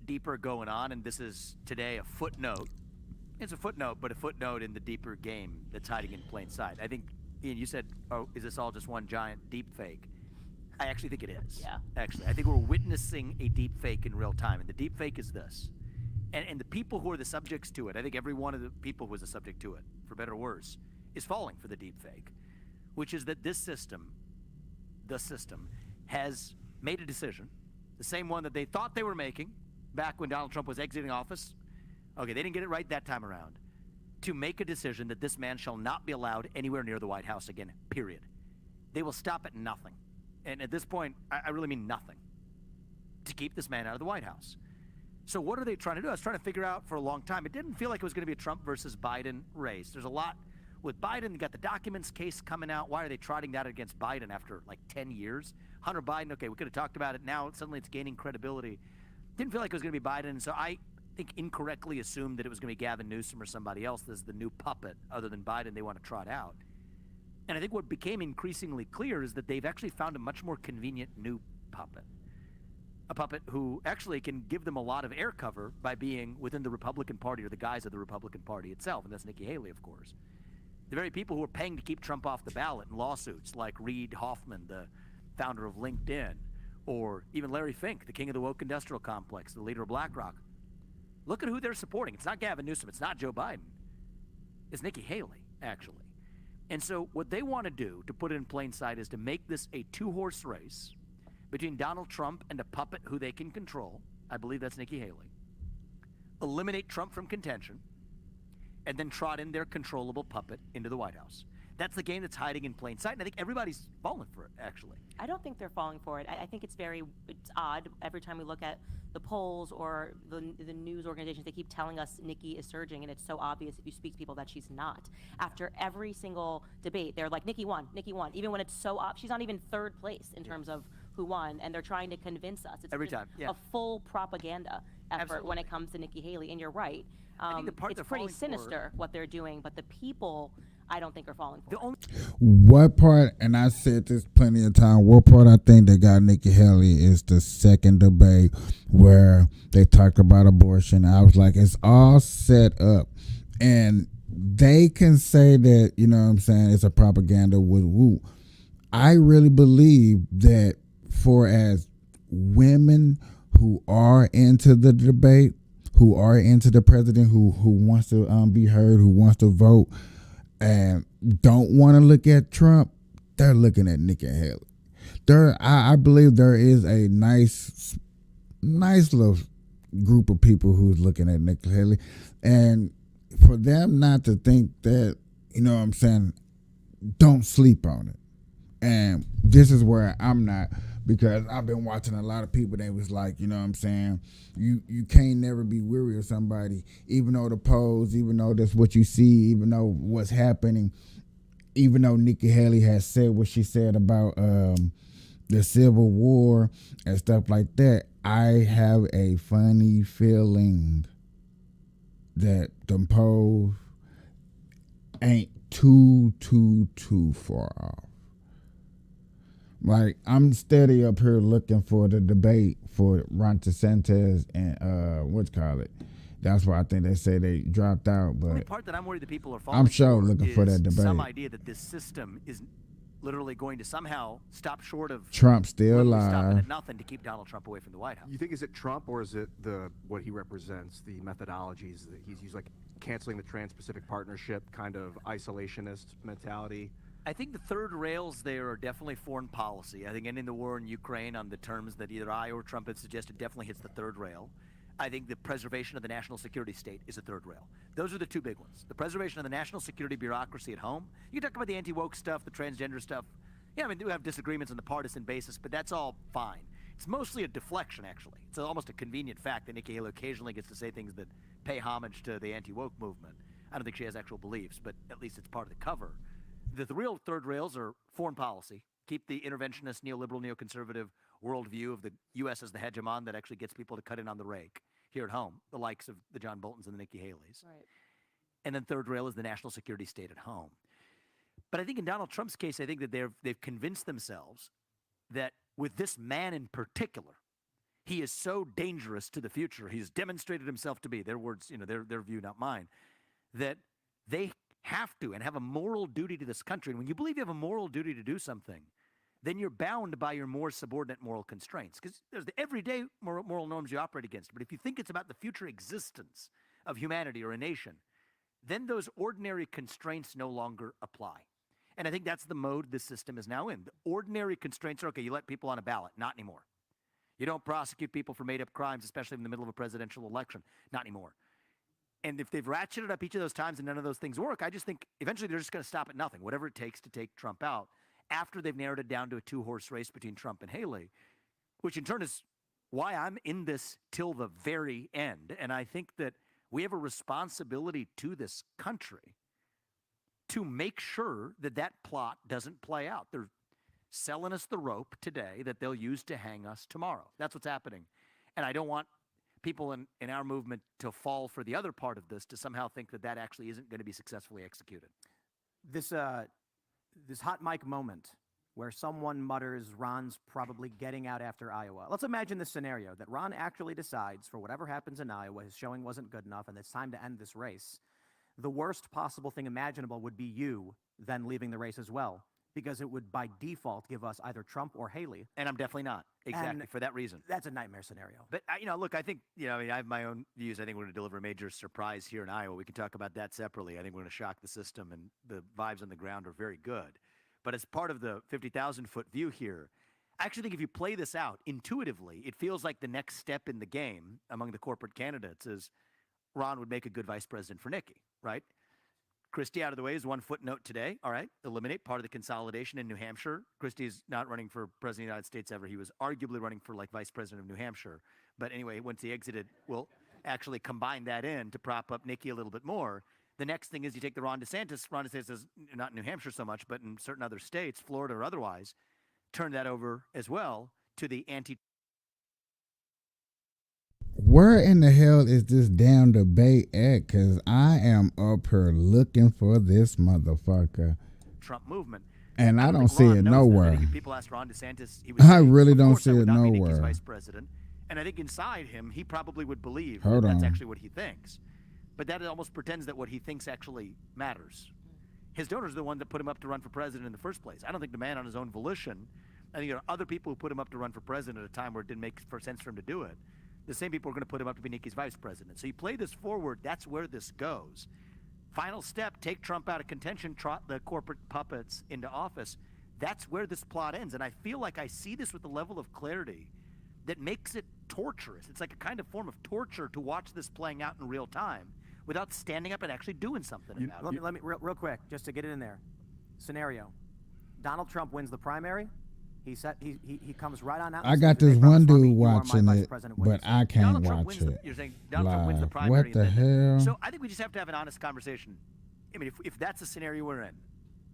deeper going on, and this is today a footnote. It's a footnote, but a footnote in the deeper game that's hiding in plain sight. I think, Ian, you said, is this all just one giant deep fake? I actually think it is. Yeah. Actually, I think we're witnessing a deep fake in real time, and the deep fake is this. And the people who are the subjects to it, I think every one of the people who was a subject to it, for better or worse, is falling for the deep fake, which is that this system, the system, has made a decision, the same one that they thought they were making back when Donald Trump was exiting office. Okay, they didn't get it right that time around, to make a decision that this man shall not be allowed anywhere near the White House again, period. They will stop at nothing. And at this point, I really mean nothing, to keep this man out of the White House. So what are they trying to do? I was trying to figure out for a long time. It didn't feel like it was going to be a Trump versus Biden race. There's a lot with Biden. You got the documents case coming out. Why are they trotting that against Biden after like 10 years? Hunter Biden, okay, we could have talked about it. Now suddenly it's gaining credibility. Didn't feel like it was going to be Biden. So I think incorrectly assumed that it was going to be Gavin Newsom or somebody else. This is the new puppet other than Biden they want to trot out. And I think what became increasingly clear is that they've actually found a much more convenient new puppet. A puppet who actually can give them a lot of air cover by being within the Republican Party or the guise of the Republican Party itself, and that's Nikki Haley, of course. The very people who are paying to keep Trump off the ballot in lawsuits, like Reid Hoffman, the founder of LinkedIn, or even Larry Fink, the king of the woke industrial complex, the leader of BlackRock. Look at who they're supporting. It's not Gavin Newsom. It's not Joe Biden. It's Nikki Haley, actually. And so what they want to do, to put it in plain sight, is to make this a two-horse race between Donald Trump and a puppet who they can control. I believe that's Nikki Haley. Eliminate Trump from contention, and then trot in their controllable puppet into the White House. That's the game that's hiding in plain sight, and I think everybody's falling for it, actually. I don't think they're falling for it. I think it's odd. Every time we look at the polls or the news organizations, they keep telling us Nikki is surging, and it's so obvious if you speak to people that she's not. After every single debate, they're like, Nikki won, even when it's so she's not even third place in terms of who won, and they're trying to convince us. It's Every just time, yeah. a full propaganda effort Absolutely. when it comes to Nikki Haley, and you're right. I think the part it's they're pretty falling for- sinister what they're doing, but the people, I don't think are falling for The it. only What part, and I said this plenty of time, what part I think that got Nikki Haley is the second debate where they talked about abortion. I was like, it's all set up. And they can say that, you know what I'm saying, it's a propaganda with woo. I really believe that for as women who are into the debate, who are into the president, who wants to be heard, who wants to vote, and don't want to look at Trump, they're looking at Nikki Haley. I believe there is a nice little group of people who's looking at Nikki Haley, and for them not to think that, you know what I'm saying, don't sleep on it. And this is where I'm not, because I've been watching a lot of people that was like, you know what I'm saying, you can't never be weary of somebody, even though the polls, even though that's what you see, even though what's happening, even though Nikki Haley has said what she said about the Civil War and stuff like that. I have a funny feeling that the polls ain't too far off. Like, I'm steady up here looking for the debate for Ron DeSantis and That's why I think they say they dropped out. only But part that I'm worried that people are falling I'm sure for looking for is that debate. some idea that this system is literally going to somehow stop short of Trump still literally stopping alive. at nothing to keep Donald Trump away from the White House. You think, is it Trump, or is it what he represents, the methodologies that he's used, like canceling the Trans-Pacific Partnership, kind of isolationist mentality? I think the third rails there are definitely foreign policy. I think ending the war in Ukraine on the terms that either I or Trump had suggested definitely hits the third rail. I think the preservation of the national security state is a third rail. Those are the two big ones. The preservation of the national security bureaucracy at home. You talk about the anti-woke stuff, the transgender stuff. Yeah, I mean, we have disagreements on the partisan basis, but that's all fine. It's mostly a deflection, actually. It's almost a convenient fact that Nikki Haley occasionally gets to say things that pay homage to the anti-woke movement. I don't think she has actual beliefs, but at least it's part of the cover. The real third rails are foreign policy. Keep the interventionist, neoliberal, neoconservative worldview of the U.S. as the hegemon that actually gets people to cut in on the rake here at home, the likes of the John Boltons and the Nikki Haleys. Right. And then third rail is the national security state at home. But I think in Donald Trump's case, I think that they've convinced themselves that with this man in particular, he is so dangerous to the future. He's demonstrated himself to be, their words, their view, not mine, that they have to and have a moral duty to this country. And when you believe you have a moral duty to do something, then you're bound by your more subordinate moral constraints, because there's the everyday moral norms you operate against. But if you think it's about the future existence of humanity or a nation, then those ordinary constraints no longer apply. And I think that's the mode this system is now in. The ordinary constraints are, okay, you let people on a ballot. Not anymore. You don't prosecute people for made-up crimes, especially in the middle of a presidential election. Not anymore. And if they've ratcheted up each of those times and none of those things work, I just think eventually they're just going to stop at nothing, whatever it takes to take Trump out, after they've narrowed it down to a two-horse race between Trump and Haley, which in turn is why I'm in this till the very end. And I think that we have a responsibility to this country to make sure that that plot doesn't play out. They're selling us the rope today that they'll use to hang us tomorrow. That's what's happening. And I don't want people in our movement to fall for the other part of this, to somehow think that that actually isn't going to be successfully executed. This hot mic moment where someone mutters Ron's probably getting out after Iowa. Let's imagine this scenario, that Ron actually decides, for whatever happens in Iowa, his showing wasn't good enough and it's time to end this race. The worst possible thing imaginable would be you then leaving the race as well, because it would by default give us either Trump or Haley. And I'm definitely not. Exactly, And for that reason. That's a nightmare scenario. But, look, I think, I have my own views. I think we're going to deliver a major surprise here in Iowa. We can talk about that separately. I think we're going to shock the system, and the vibes on the ground are very good. But as part of the 50,000-foot view here, I actually think if you play this out intuitively, it feels like the next step in the game among the corporate candidates is Ron would make a good vice president for Nikki, right? Christie out of the way is one footnote today. All right, eliminate part of the consolidation in New Hampshire. Christie's not running for president of the United States ever. He was arguably running for like vice president of New Hampshire. But anyway, once he exited, we'll actually combine that in to prop up Nikki a little bit more. The next thing is you take the Ron DeSantis. Ron DeSantis is not in New Hampshire so much, but in certain other states, Florida or otherwise, turn that over as well to the anti. Where in the hell is this damn debate at? Because I am up here looking for this motherfucker. Trump movement. And I don't think see Ron it knows nowhere. that. People asked Ron DeSantis. He would I say, really "Of don't course see I would it not be Nikki's nowhere. vice president." And I think inside him, he probably would believe Hold that that's on. actually what he thinks. But that almost pretends that what he thinks actually matters. His donors are the one that put him up to run for president in the first place. I don't think the man on his own volition. I think there are other people who put him up to run for president at a time where it didn't make sense for him to do it. The same people are going to put him up to be Nikki's vice president. So you play this forward, that's where this goes. Final step, take Trump out of contention, trot the corporate puppets into office. That's where this plot ends. And I feel like I see this with a level of clarity that makes it torturous. It's like a kind of form of torture to watch this playing out in real time without standing up and actually doing something about it. Let me real quick, just to get it in there. Scenario: Donald Trump wins the primary. He comes right on out. I got this one dude watching it, but I can't Donald Trump watch wins it. You're saying Donald Trump wins the Live. primary. What the and then- hell? So I think we just have to have an honest conversation. I mean, if that's the scenario we're in,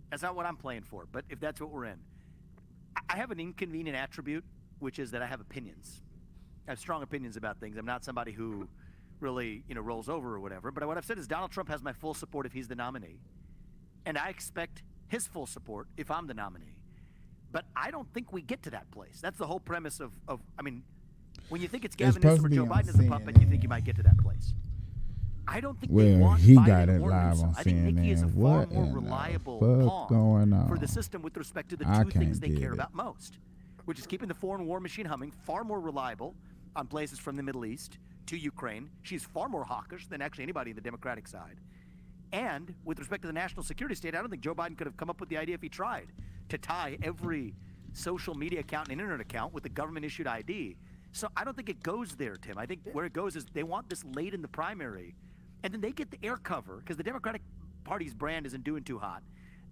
that's not what I'm playing for. But if that's what we're in, I have an inconvenient attribute, which is that I have opinions. I have strong opinions about things. I'm not somebody who really, rolls over or whatever. But what I've said is Donald Trump has my full support if he's the nominee. And I expect his full support if I'm the nominee. But I don't think we get to that place. That's the whole premise of I mean, when you think it's Gavin supposed Newsom or to be Joe on Biden as a puppet, you think you might get to that place. I don't think they Well, want he Biden got it or live Newsom. on I think Nikki is a CNN. far What more in the reliable fuck pawn going on? for the system with respect to the I two things can't they get care it. about most, which is keeping the foreign war machine humming, far more reliable on places from the Middle East to Ukraine. She's far more hawkish than actually anybody in the Democratic side. And with respect to the national security state, I don't think Joe Biden could have come up with the idea if he tried to tie every social media account and internet account with the government-issued ID. So I don't think it goes there, Tim. I think where it goes is they want this late in the primary, and then they get the air cover because the Democratic Party's brand isn't doing too hot.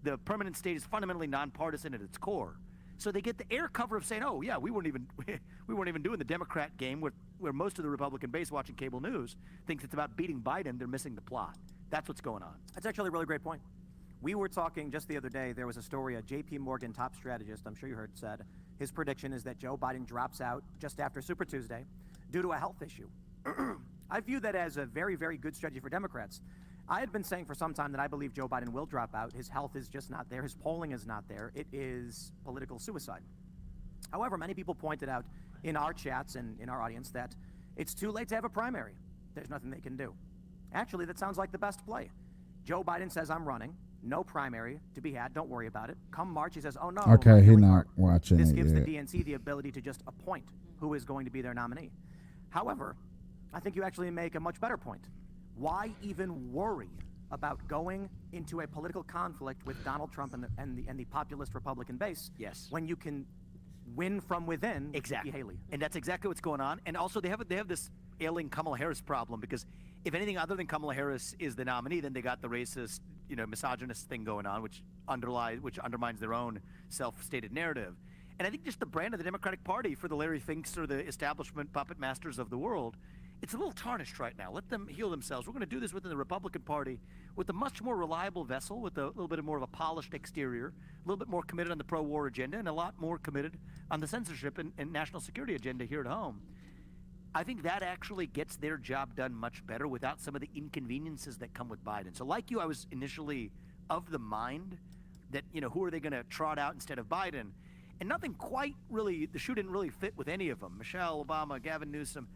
The permanent state is fundamentally nonpartisan at its core. So they get the air cover of saying, "Oh yeah, we weren't even doing the Democrat game where most of the Republican base watching cable news thinks it's about beating Biden. They're missing the plot. That's what's going on." That's actually a really great point. We were talking just the other day, there was a story, a J.P. Morgan top strategist, I'm sure you heard, said his prediction is that Joe Biden drops out just after Super Tuesday due to a health issue. I view that as a very, very good strategy for Democrats. I had been saying for some time that I believe Joe Biden will drop out. His health is just not there. His polling is not there. It is political suicide. However, many people pointed out in our chats and in our audience that it's too late to have a primary. There's nothing they can do. Actually, that sounds like the best play. Joe Biden says, "I'm running. No primary to be had. Don't worry about it." Come March, he says, "Oh no." Okay, he's he's not watching This it gives the yet. DNC the ability to just appoint who is going to be their nominee. However, I think you actually make a much better point. Why even worry about going into a political conflict with Donald Trump and the populist Republican base? Yes. When you can win from within with Exactly. Nikki Haley. And that's exactly what's going on. And also they have this ailing Kamala Harris problem because if anything other than Kamala Harris is the nominee, then they got the racist, misogynist thing going on, which undermines their own self-stated narrative. And I think just the brand of the Democratic Party for the Larry Finks or the establishment puppet masters of the world, it's a little tarnished right now. Let them heal themselves. We're going to do this within the Republican Party with a much more reliable vessel, with a little bit more of a polished exterior, a little bit more committed on the pro-war agenda, and a lot more committed on the censorship and national security agenda here at home. I think that actually gets their job done much better without some of the inconveniences that come with Biden. So like you, I was initially of the mind that, who are they going to trot out instead of Biden? And nothing quite really, the shoe didn't really fit with any of them. Michelle Obama, Gavin Newsom.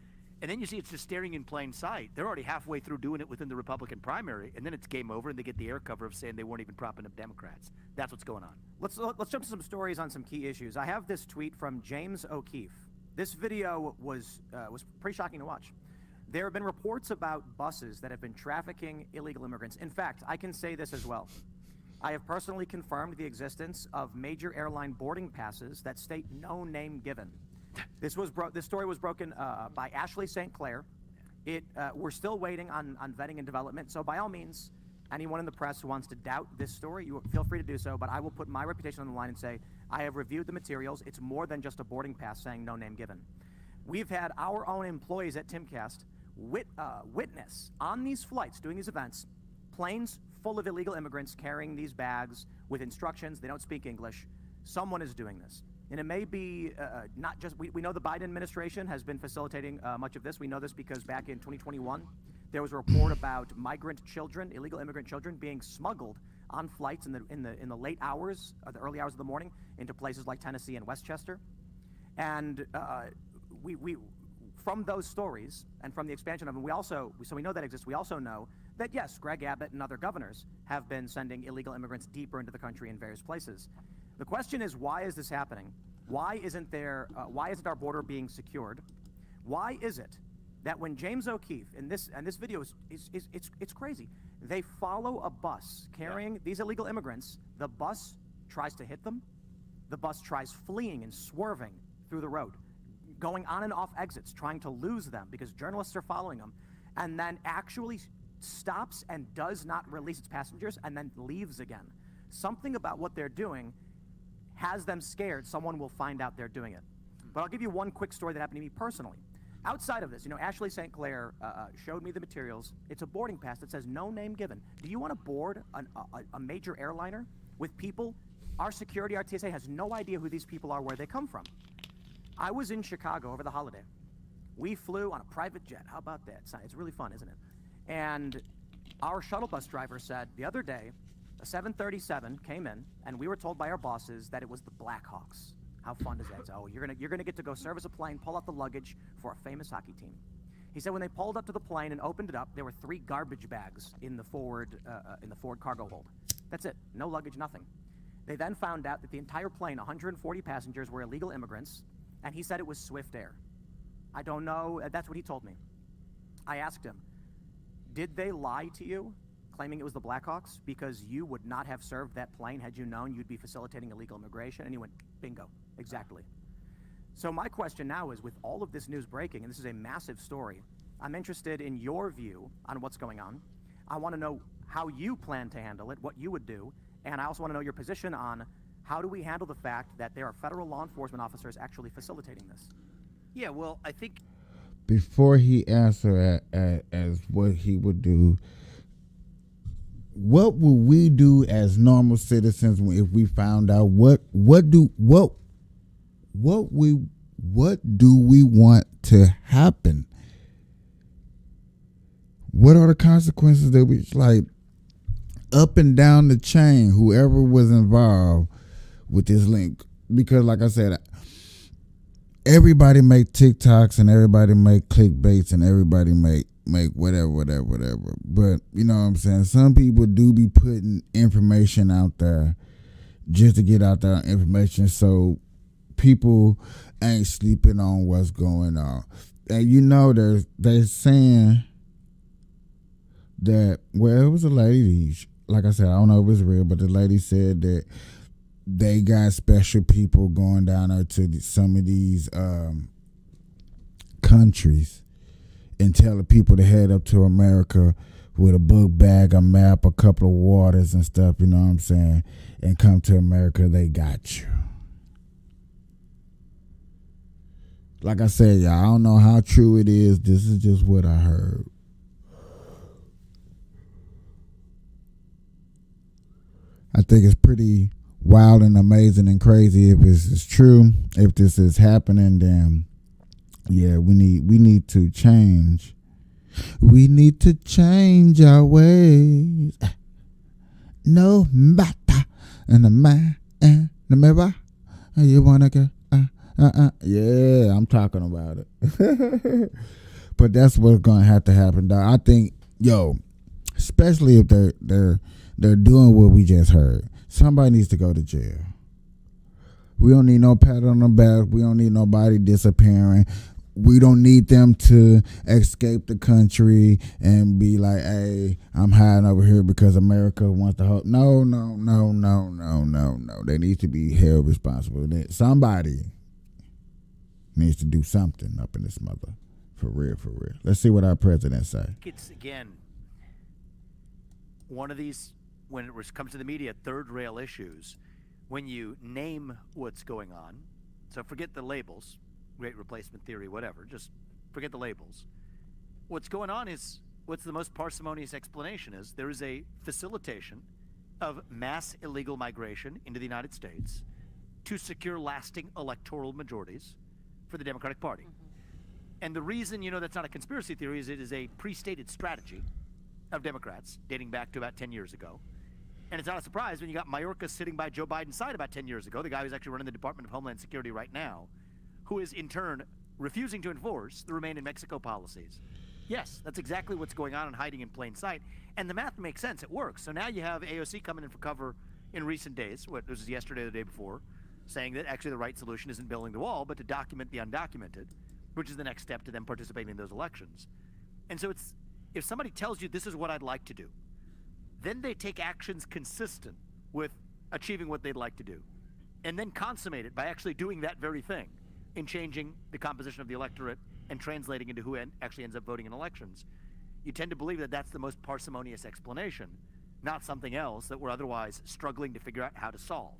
And then you see it's just staring in plain sight. They're already halfway through doing it within the Republican primary, and then it's game over, and they get the air cover of saying they weren't even propping up Democrats. That's what's going on. Let's jump to some stories on some key issues. I have this tweet from James O'Keefe. This video was pretty shocking to watch. There have been reports about buses that have been trafficking illegal immigrants. In fact, I can say this as well. I have personally confirmed the existence of major airline boarding passes that state no name given. This story was broken by Ashley St. Clair. We're still waiting on vetting and development. So by all means, Anyone in the press who wants to doubt this story, you feel free to do so, but I will put my reputation on the line and say, I have reviewed the materials. It's more than just a boarding pass saying no name given. We've had our own employees at Timcast witness on these flights, doing these events, planes full of illegal immigrants carrying these bags with instructions. They don't speak English. Someone is doing this. And it may be not just, we know the Biden administration has been facilitating much of this. We know this because back in 2021, there was a report about migrant children, illegal immigrant children, being smuggled on flights in the late hours, or the early hours of the morning, into places like Tennessee and Westchester. And we from those stories and from the expansion of them, we know that exists. We also know that, yes, Greg Abbott and other governors have been sending illegal immigrants deeper into the country in various places. The question is, why is this happening? Why isn't our border being secured? Why is it that when James O'Keefe, and this video it's crazy, they follow a bus carrying these illegal immigrants, the bus tries to hit them, the bus tries fleeing and swerving through the road, going on and off exits, trying to lose them because journalists are following them, and then actually stops and does not release its passengers and then leaves again. Something about what they're doing has them scared someone will find out they're doing it. But I'll give you one quick story that happened to me personally. Outside of this, Ashley St. Clair showed me the materials. It's a boarding pass that says no name given. Do you want to board a major airliner with people? Our security, our TSA has no idea who these people are, where they come from. I was in Chicago over the holiday. We flew on a private jet. How about that? It's really fun, isn't it? And our shuttle bus driver said the other day, a 737 came in, and we were told by our bosses that it was the Blackhawks. How fun is that? Oh, you're gonna get to go service a plane, pull out the luggage for a famous hockey team. He said when they pulled up to the plane and opened it up, there were 3 garbage bags in the forward cargo hold. That's it. No luggage, nothing. They then found out that the entire plane, 140 passengers, were illegal immigrants, and he said it was Swift Air. I don't know. That's what he told me. I asked him, did they lie to you, claiming it was the Blackhawks, because you would not have served that plane had you known you'd be facilitating illegal immigration? And he went, bingo, exactly. So my question now is, with all of this news breaking, and this is a massive story, I'm interested in your view on what's going on. I want to know how you plan to handle it, what you would do, and I also want to know your position on how do we handle the fact that there are federal law enforcement officers actually facilitating this? Yeah, well, I think before he answer as what he would do, what would we do as normal citizens if we found out what do we want to happen? What are the consequences that we like up and down the chain, whoever was involved with this link? Because like I said, everybody make TikToks and everybody make clickbaits and everybody make whatever. But you know what I'm saying? Some people do be putting information out there just to get out there information so people ain't sleeping on what's going on. And they're saying that, well, it was a lady, like I said, I don't know if it's real, but the lady said that they got special people going down there to some of these countries and telling people to head up to America with a book bag, a map, a couple of waters and stuff, you know what I'm saying, and come to America, they got you. Like I said, y'all, I don't know how true it is. This is just what I heard. I think it's pretty wild and amazing and crazy. If this is true, if this is happening, then yeah, we need to change. We need to change our ways. No matter and the man and the mirror. You wanna go? Yeah, I'm talking about it. But that's what's gonna have to happen, dog. I think, especially if they're doing what we just heard. Somebody needs to go to jail. We don't need no pat on the back. We don't need nobody disappearing. We don't need them to escape the country and be like, hey, I'm hiding over here because America wants to help. No. They need to be held responsible. Somebody needs to do something up in this mother. For real. Let's see what our president say. it's, again, one of these, when it comes to the media, third rail issues, when you name what's going on, so forget the labels, great replacement theory, whatever, just forget the labels. What's going on is, what's the most parsimonious explanation is, there is a facilitation of mass illegal migration into the United States to secure lasting electoral majorities for the Democratic Party. And the reason, that's not a conspiracy theory is it is a pre-stated strategy of Democrats dating back to about 10 years ago. And it's not a surprise when you got Mayorkas sitting by Joe Biden's side about 10 years ago, the guy who's actually running the Department of Homeland Security right now, who is in turn refusing to enforce the Remain in Mexico policies. Yes, that's exactly what's going on and hiding in plain sight. And the math makes sense. It works. So now you have AOC coming in for cover in recent days, this was yesterday or the day before, saying that actually the right solution isn't building the wall, but to document the undocumented, which is the next step to them participating in those elections. And so it's, if somebody tells you this is what I'd like to do, then they take actions consistent with achieving what they'd like to do, and then consummate it by actually doing that very thing in changing the composition of the electorate and translating into who actually ends up voting in elections. You tend to believe that that's the most parsimonious explanation, not something else that we're otherwise struggling to figure out how to solve.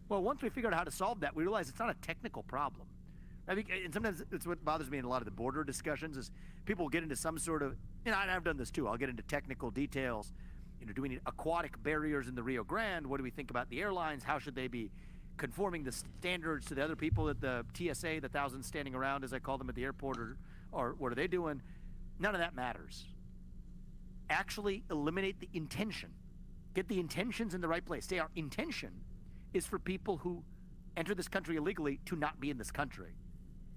Well, once we figure out how to solve that, we realize it's not a technical problem. I think, and sometimes it's what bothers me in a lot of the border discussions is people will get into some sort of, and I've done this too, I'll get into technical details. Do we need aquatic barriers in the Rio Grande? What do we think about the airlines? How should they be conforming the standards to the other people at the TSA, the thousands standing around, as I call them, at the airport, or what are they doing? None of that matters. Actually eliminate the intention. Get the intentions in the right place. Say our intention is for people who enter this country illegally to not be in this country.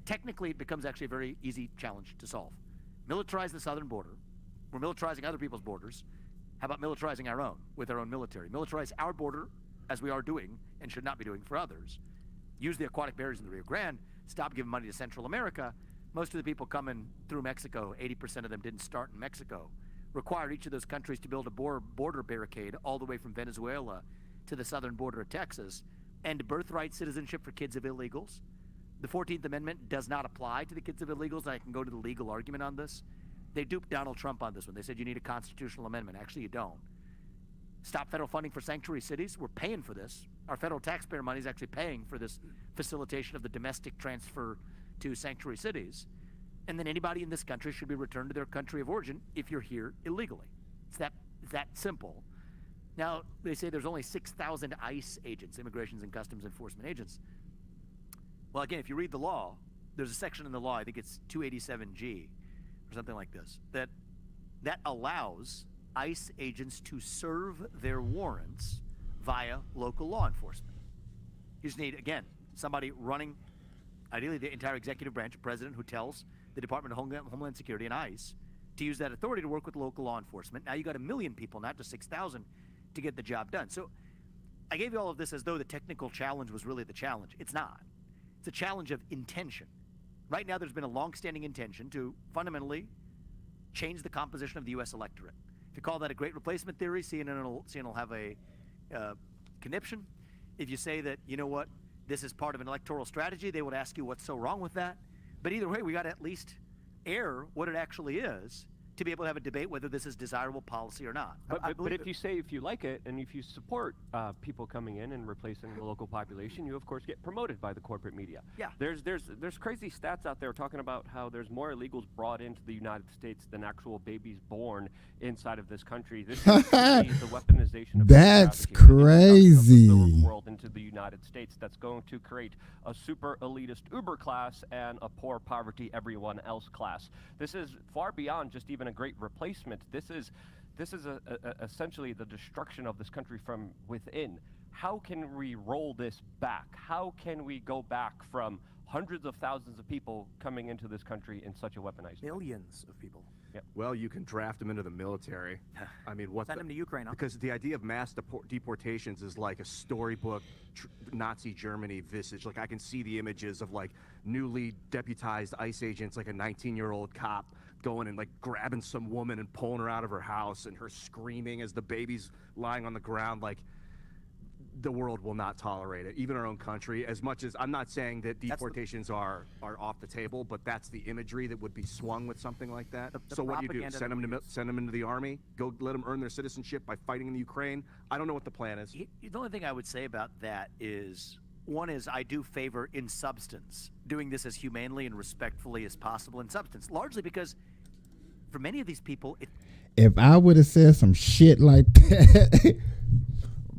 Technically, it becomes actually a very easy challenge to solve. Militarize the southern border. We're militarizing other people's borders. How about militarizing our own with our own military? Militarize our border, as we are doing and should not be doing for others. Use the aquatic barriers in the Rio Grande. Stop giving money to Central America. Most of the people coming through Mexico, 80% of them didn't start in Mexico. Require each of those countries to build a border barricade all the way from Venezuela to the southern border of Texas, and birthright citizenship for kids of illegals. The 14th Amendment does not apply to the kids of illegals. I can go to the legal argument on this. They duped Donald Trump on this one. They said you need a constitutional amendment. Actually, you don't. Stop federal funding for sanctuary cities. We're paying for this. Our federal taxpayer money is actually paying for this facilitation of the domestic transfer to sanctuary cities. And then anybody in this country should be returned to their country of origin if you're here illegally. It's that simple. Now, they say there's only 6,000 ICE agents, Immigrations and Customs Enforcement agents. Well, again, if you read the law, there's a section in the law, I think it's 287G or something like this, that allows ICE agents to serve their warrants via local law enforcement. You just need, again, somebody running, ideally the entire executive branch, a president who tells the Department of Homeland Security and ICE to use that authority to work with local law enforcement. Now you got 1 million people, not just 6,000, to get the job done. So I gave you all of this as though the technical challenge was really the challenge. It's not. It's a challenge of intention. Right now there's been a long-standing intention to fundamentally change the composition of the U.S. electorate. If you call that a great replacement theory, CNN will have a conniption. If you say that, you know what, this is part of an electoral strategy, they would ask you what's so wrong with that. But either way, we got to at least air what it actually is to be able to have a debate whether this is desirable policy or not. But if you say if you like it and if you support people coming in and replacing the local population, you of course get promoted by the corporate media. Yeah. There's crazy stats out there talking about how there's more illegals brought into the United States than actual babies born inside of this country. This is the weaponization of that's the crazy. third world into the United States. That's going to create a super elitist Uber class and a poor poverty everyone else class. This is far beyond just even a great replacement. This is essentially the destruction of this country from within. How can we roll this back? How can we go back from hundreds of thousands of people coming into this country in such a weaponized way? Millions of people. Yep. Well, you can draft them into the military. I mean, Send them to Ukraine. Huh? Because the idea of mass deportations is like a storybook Nazi Germany visage. Like I can see the images of like newly deputized ICE agents, like a 19-year-old cop going and like grabbing some woman and pulling her out of her house and her screaming as the baby's lying on the ground. Like the world will not tolerate it, even our own country. As much as I'm not saying that deportations are off the table, but that's the imagery that would be swung with something like that. So what do you do? Send them into the army? Go let them earn their citizenship by fighting in the Ukraine? I don't know what the plan is. The only thing I would say about that is, one is I do favor in substance doing this as humanely and respectfully as possible in substance, largely because for many of these people, if I would have said some shit like that,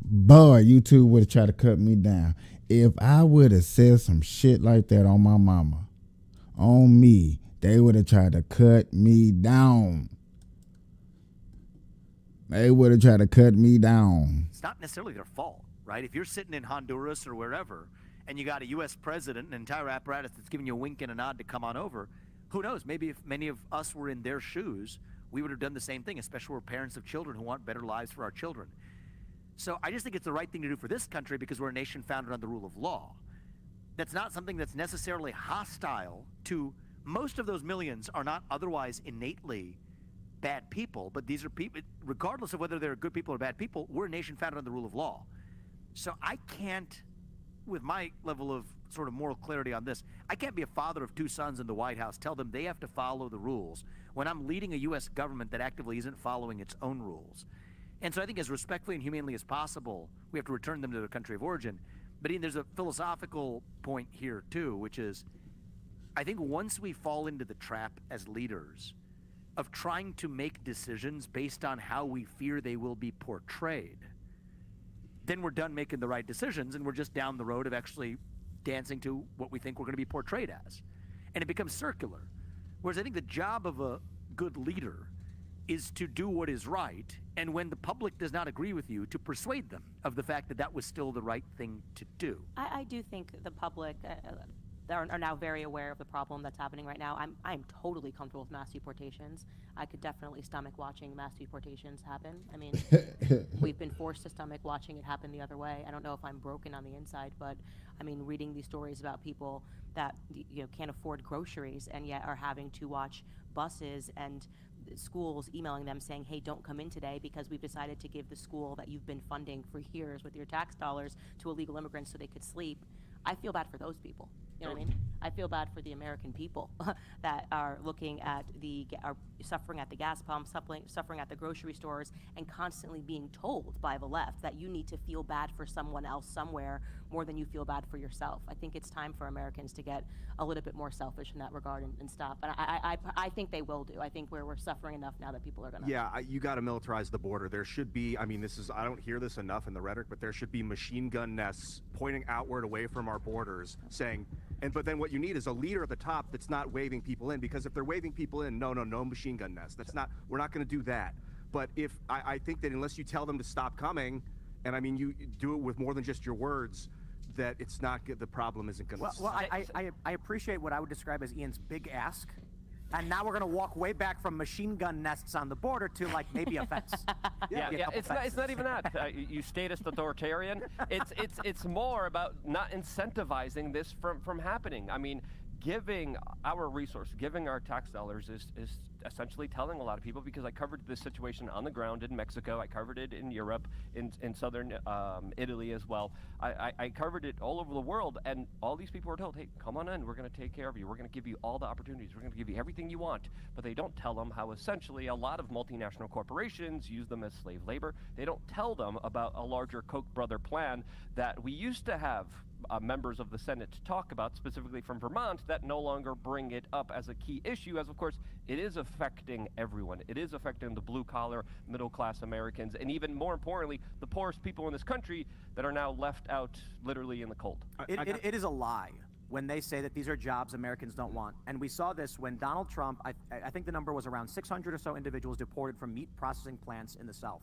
boy, you two would have tried to cut me down. If I would have said some shit like that on my mama, on me, they would have tried to cut me down. They would have tried to cut me down. It's not necessarily their fault, right? If you're sitting in Honduras or wherever, and you got a U.S. president and an entire apparatus that's giving you a wink and a nod to come on over, who knows? Maybe if many of us were in their shoes, we would have done the same thing, especially we're parents of children who want better lives for our children. So I just think it's the right thing to do for this country because we're a nation founded on the rule of law. That's not something that's necessarily hostile to most of those millions are not otherwise innately bad people, but these are people, regardless of whether they're good people or bad people, we're a nation founded on the rule of law. So I can't, with my level of sort of moral clarity on this, I can't be a father of two sons in the White House, tell them they have to follow the rules when I'm leading a U.S. government that actively isn't following its own rules. And so I think as respectfully and humanely as possible, we have to return them to their country of origin. But Ian, there's a philosophical point here too, which is, I think once we fall into the trap as leaders of trying to make decisions based on how we fear they will be portrayed, then we're done making the right decisions and we're just down the road of actually dancing to what we think we're going to be portrayed as. And it becomes circular. Whereas I think the job of a good leader is to do what is right, and when the public does not agree with you, to persuade them of the fact that that was still the right thing to do. I do think the public are now very aware of the problem that's happening right now. I'm totally comfortable with mass deportations. I could definitely stomach watching mass deportations happen. I mean, we've been forced to stomach watching it happen the other way. I don't know if I'm broken on the inside, but I mean, reading these stories about people that can't afford groceries and yet are having to watch buses and schools emailing them saying, hey, don't come in today because we've decided to give the school that you've been funding for years with your tax dollars to illegal immigrants so they could sleep. I feel bad for those people. You know what I mean? I feel bad for the American people that are looking at are suffering at the gas pump, suffering at the grocery stores, and constantly being told by the left that you need to feel bad for someone else somewhere more than you feel bad for yourself. I think it's time for Americans to get a little bit more selfish in that regard and stop. And I think they will do. I think we're suffering enough now that people are going to. Yeah, you got to militarize the border. There should be, I mean, I don't hear this enough in the rhetoric, but there should be machine gun nests pointing outward away from our borders saying, but then what you need is a leader at the top that's not waving people in, because if they're waving people in, no machine gun nest. We're not going to do that. But I think that unless you tell them to stop coming, and I mean you do it with more than just your words, that it's not good. The problem isn't going to. Well, I appreciate what I would describe as Ian's big ask. And now we're going to walk way back from machine gun nests on the border to like maybe a fence. Yeah. It's not even that. You statist authoritarian. It's more about not incentivizing this from happening. I mean, giving our resources, giving our tax dollars is essentially telling a lot of people, because I covered this situation on the ground in Mexico, I covered it in Europe, in southern Italy as well. I covered it all over the world, and all these people were told, hey, come on in, we're going to take care of you, we're going to give you all the opportunities, we're going to give you everything you want. But they don't tell them how essentially a lot of multinational corporations use them as slave labor. They don't tell them about a larger Koch brother plan that we used to have members of the Senate to talk about, specifically from Vermont, that no longer bring it up as a key issue, as of course it is affecting everyone. It is affecting the blue-collar, middle-class Americans, and even more importantly, the poorest people in this country that are now left out literally in the cold. It is a lie when they say that these are jobs Americans don't want. And we saw this when Donald Trump, I think the number was around 600 or so individuals deported from meat processing plants in the South.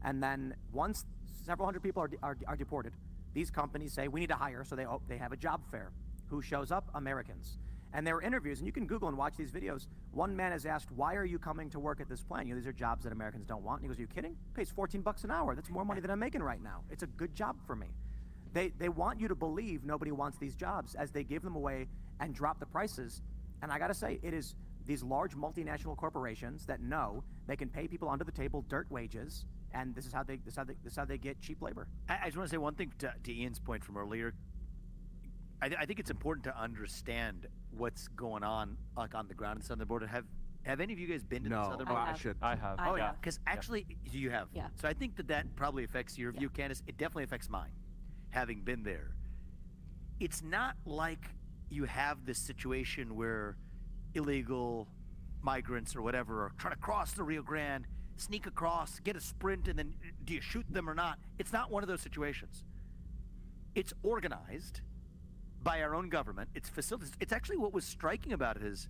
And then once several hundred people are deported, these companies say, we need to hire, so they have a job fair. Who shows up? Americans. And there were interviews, and you can Google and watch these videos. One man is asked, why are you coming to work at this plant? These are jobs that Americans don't want. And he goes, are you kidding? It pays $14 an hour. That's more money than I'm making right now. It's a good job for me. They want you to believe nobody wants these jobs as they give them away and drop the prices. And I got to say, it is these large multinational corporations that know they can pay people under the table dirt wages and this is how they get cheap labor. I just want to say one thing to Ian's point from earlier. I think it's important to understand what's going on, like on the ground in the southern border. Have any of you guys been to the southern border? I have. Oh yeah, have. because actually you have. Yeah. So I think that probably affects your view, Candace. It definitely affects mine, having been there. It's not like you have this situation where illegal migrants or whatever are trying to cross the Rio Grande, sneak across, get a sprint, and then do you shoot them or not? It's not one of those situations. It's organized by our own government. It's facilitated. It's actually what was striking about it is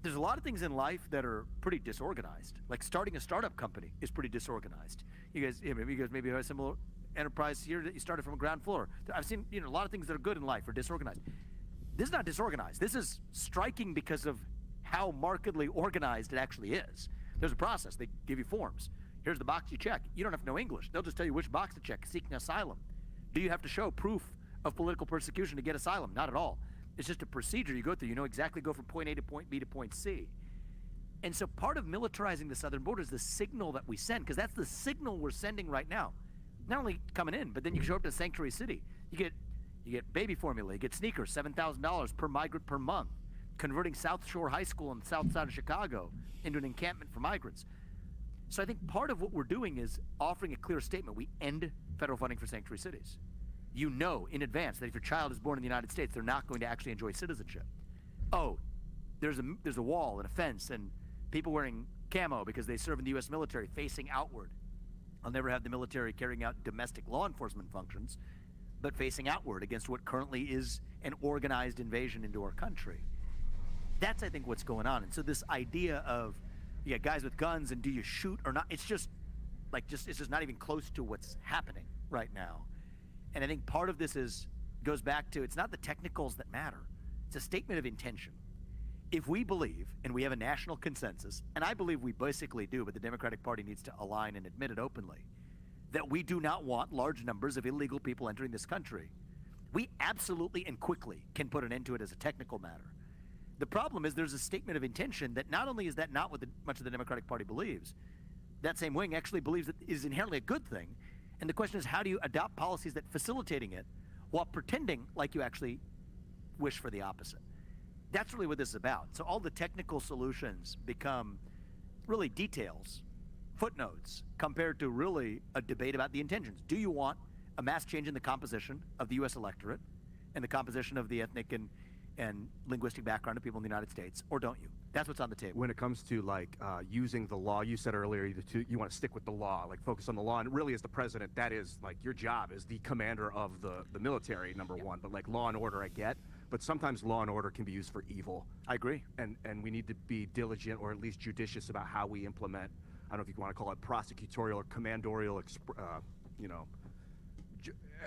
there's a lot of things in life that are pretty disorganized. Like starting a startup company is pretty disorganized. You guys maybe have a similar enterprise here that you started from a ground floor. I've seen a lot of things that are good in life are disorganized. This is not disorganized. This is striking because of how markedly organized it actually is. There's a process. They give you forms. Here's the box you check. You don't have to know English. They'll just tell you which box to check. Seeking asylum. Do you have to show proof of political persecution to get asylum? Not at all. It's just a procedure you go through. You know exactly go from point A to point B to point C. And so part of militarizing the southern border is the signal that we send, because that's the signal we're sending right now. Not only coming in, but then you show up to Sanctuary City. You get baby formula, you get sneakers, $7,000 per migrant per month, converting South Shore High School on the south side of Chicago into an encampment for migrants. So I think part of what we're doing is offering a clear statement. We end federal funding for sanctuary cities. You know in advance that if your child is born in the United States, they're not going to actually enjoy citizenship. Oh, there's a wall and a fence and people wearing camo because they serve in the U.S. military facing outward. I'll never have the military carrying out domestic law enforcement functions, but facing outward against what currently is an organized invasion into our country. That's, I think, what's going on. And so this idea of, guys with guns and do you shoot or not, it's just not even close to what's happening right now. And I think part of this goes back to, it's not the technicals that matter. It's a statement of intention. If we believe, and we have a national consensus, and I believe we basically do, but the Democratic Party needs to align and admit it openly, that we do not want large numbers of illegal people entering this country, we absolutely and quickly can put an end to it as a technical matter. The problem is there's a statement of intention that not only is that not what much of the Democratic Party believes, that same wing actually believes it is inherently a good thing. And the question is, how do you adopt policies that facilitating it while pretending like you actually wish for the opposite? That's really what this is about. So all the technical solutions become really details, footnotes, compared to really a debate about the intentions. Do you want a mass change in the composition of the U.S. electorate and the composition of the ethnic and linguistic background of people in the United States, or don't you? That's what's on the table. When it comes to using the law, you said earlier you want to stick with the law, like focus on the law, and really as the president, that is like your job as the commander of the military, number one. But like law and order, I get. But sometimes law and order can be used for evil. I agree. And we need to be diligent or at least judicious about how we implement, I don't know if you want to call it prosecutorial or commandorial,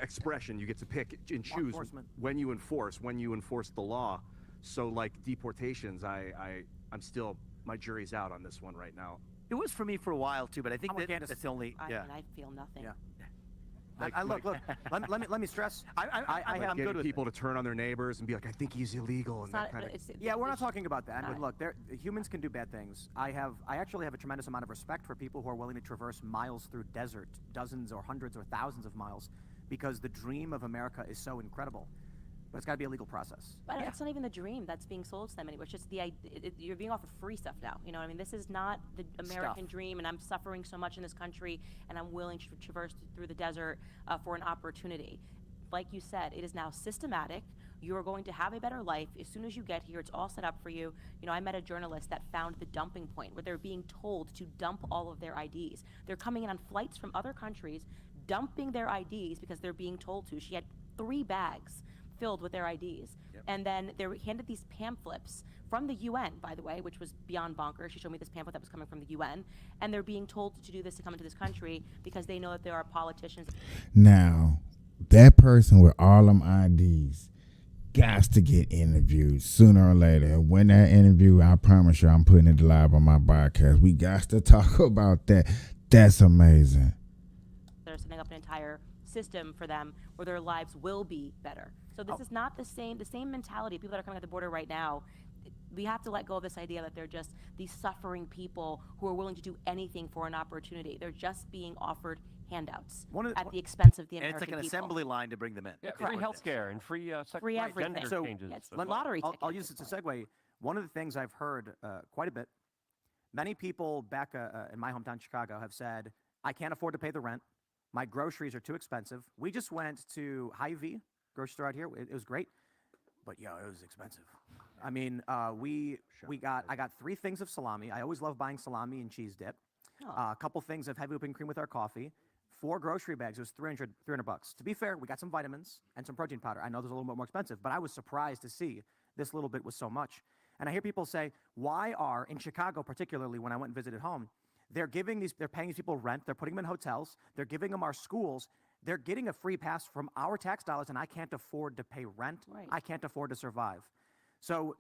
expression. You get to pick and choose when you enforce the law. So like deportations, I'm still, my jury's out on this one right now. It was for me for a while too, but I think that's the only. I mean, I feel nothing. Yeah. Look. Let me stress. I'm good with people to turn on their neighbors and be like, I think he's illegal, and that kind of. Yeah, we're not talking about that. But look, humans can do bad things. I actually have a tremendous amount of respect for people who are willing to traverse miles through desert, dozens or hundreds or thousands of miles, because the dream of America is so incredible. But it's got to be a legal process. But it's not even the dream that's being sold to them anymore. It's just the idea. You're being offered free stuff now. You know what I mean? This is not the American dream, and I'm suffering so much in this country, and I'm willing to traverse through the desert for an opportunity. Like you said, it is now systematic. You are going to have a better life. As soon as you get here, it's all set up for you. You know, I met a journalist that found the dumping point where they're being told to dump all of their IDs. They're coming in on flights from other countries, dumping their IDs because they're being told to. She had 3 bags filled with their IDs. Yep. And then they were handed these pamphlets from the UN, by the way, which was beyond bonkers. She showed me this pamphlet that was coming from the UN, and they're being told to do this to come into this country because they know that there are politicians. Now, that person with all them IDs got to get interviewed sooner or later. When that interview, I promise you, I'm putting it live on my podcast. We got to talk about that. That's amazing. They're setting up an entire system for them where their lives will be better. So this is not the same mentality. People that are coming at the border right now, we have to let go of this idea that they're just these suffering people who are willing to do anything for an opportunity. They're just being offered handouts at the expense of the And American it's like an people. assembly line to bring them in. Yeah, That's free what it health is. care and free, Free everything. gender So, changes. Yeah, it's as well. lottery I'll tickets use it as to segue. One of the things I've heard quite a bit, many people back in my hometown, Chicago, have said, I can't afford to pay the rent. My groceries are too expensive. We just went to Hy-Vee grocery store out here. It was great, but it was expensive. I mean, I got 3 things of salami. I always love buying salami and cheese dip. A couple things of heavy whipping cream with our coffee. 4 grocery bags. It was $300 bucks. To be fair, we got some vitamins and some protein powder. I know there's a little bit more expensive, but I was surprised to see this little bit was so much. And I hear people say, why are, in Chicago particularly, when I went and visited home, they're paying these people rent, they're putting them in hotels, they're giving them our schools, they're getting a free pass from our tax dollars, and I can't afford to pay rent. Right. I can't afford to survive. So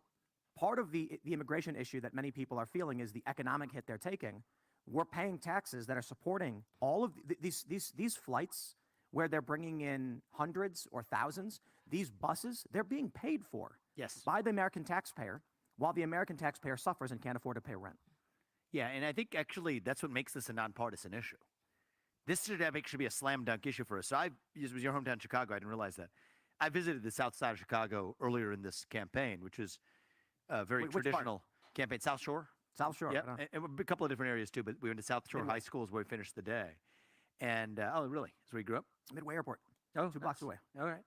part of the immigration issue that many people are feeling is the economic hit they're taking. We're paying taxes that are supporting all of these flights where they're bringing in hundreds or thousands. These buses, they're being paid for by the American taxpayer, while the American taxpayer suffers and can't afford to pay rent. Yeah, and I think actually that's what makes this a nonpartisan issue. This should actually be a slam dunk issue for us. So this was your hometown, Chicago. I didn't realize that. I visited the south side of Chicago earlier in this campaign, which is a very traditional campaign. South Shore? South Shore. Yeah, right on. and a couple of different areas too, but we went to South Shore High School is where we finished the day. And, oh, really? That's where you grew up? Midway Airport. Oh, 2 blocks away. All right.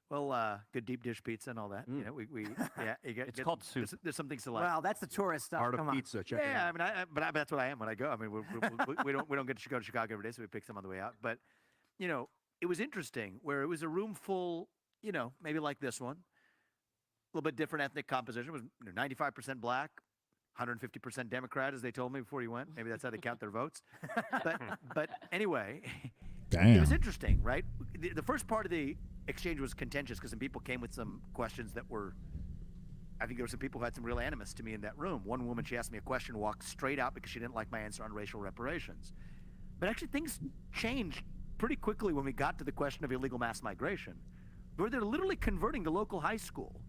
Well, good deep dish pizza and all that. You know, It's called soup. There's some things to like. Well, that's the tourist stuff. Art Come of on. pizza. Check it Yeah, out. I mean, but that's what I am when I go. I mean, we don't get to go to Chicago every day, so we pick some on the way out. But it was interesting where it was a room full, maybe like this one, a little bit different ethnic composition. It was 95% black, 150% Democrat, as they told me before you went. Maybe that's how they count their votes. But anyway, it was interesting, right? The first part of the exchange was contentious because some people came with some questions that were. I think there were some people who had some real animus to me in that room. One woman, she asked me a question, walked straight out because she didn't like my answer on racial reparations. But actually, things changed pretty quickly when we got to the question of illegal mass migration, where they're literally converting the local high school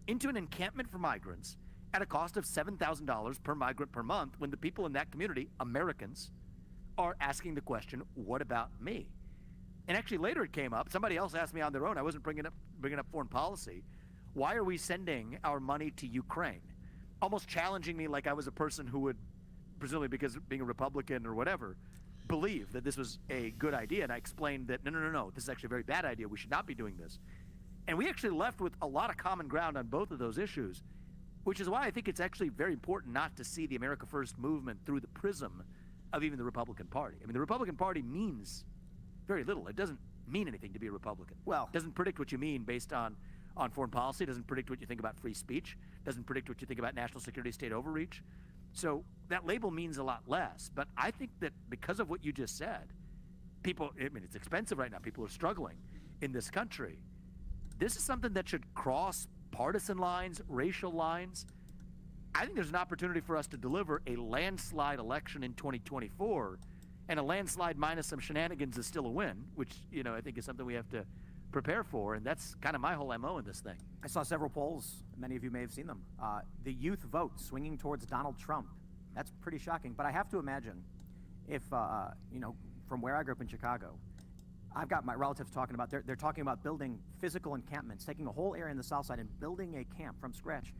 into an encampment for migrants at a cost of $7,000 per migrant per month, when the people in that community, Americans, are asking the question, what about me? And actually later it came up, somebody else asked me on their own, I wasn't bringing up foreign policy, why are we sending our money to Ukraine? Almost challenging me like I was a person who would, presumably because of being a Republican or whatever, believe that this was a good idea. And I explained that, no, this is actually a very bad idea. We should not be doing this. And we actually left with a lot of common ground on both of those issues, which is why I think it's actually very important not to see the America First movement through the prism of even the Republican Party. I mean, the Republican Party means very little. It doesn't mean anything to be a Republican. Well, it doesn't predict what you mean based on foreign policy. It doesn't predict what you think about free speech. It doesn't predict what you think about national security, state overreach. So that label means a lot less. But I think that because of what you just said, it's expensive right now. People are struggling in this country. This is something that should cross partisan lines, racial lines. I think there's an opportunity for us to deliver a landslide election in 2024, and a landslide minus some shenanigans is still a win, which, I think is something we have to prepare for, and that's kind of my whole MO in this thing. I saw several polls. Many of you may have seen them. The youth vote swinging towards Donald Trump. That's pretty shocking. But I have to imagine if, from where I grew up in Chicago, I've got my relatives talking about, they're talking about building physical encampments, taking a whole area in the South Side and building a camp from scratch.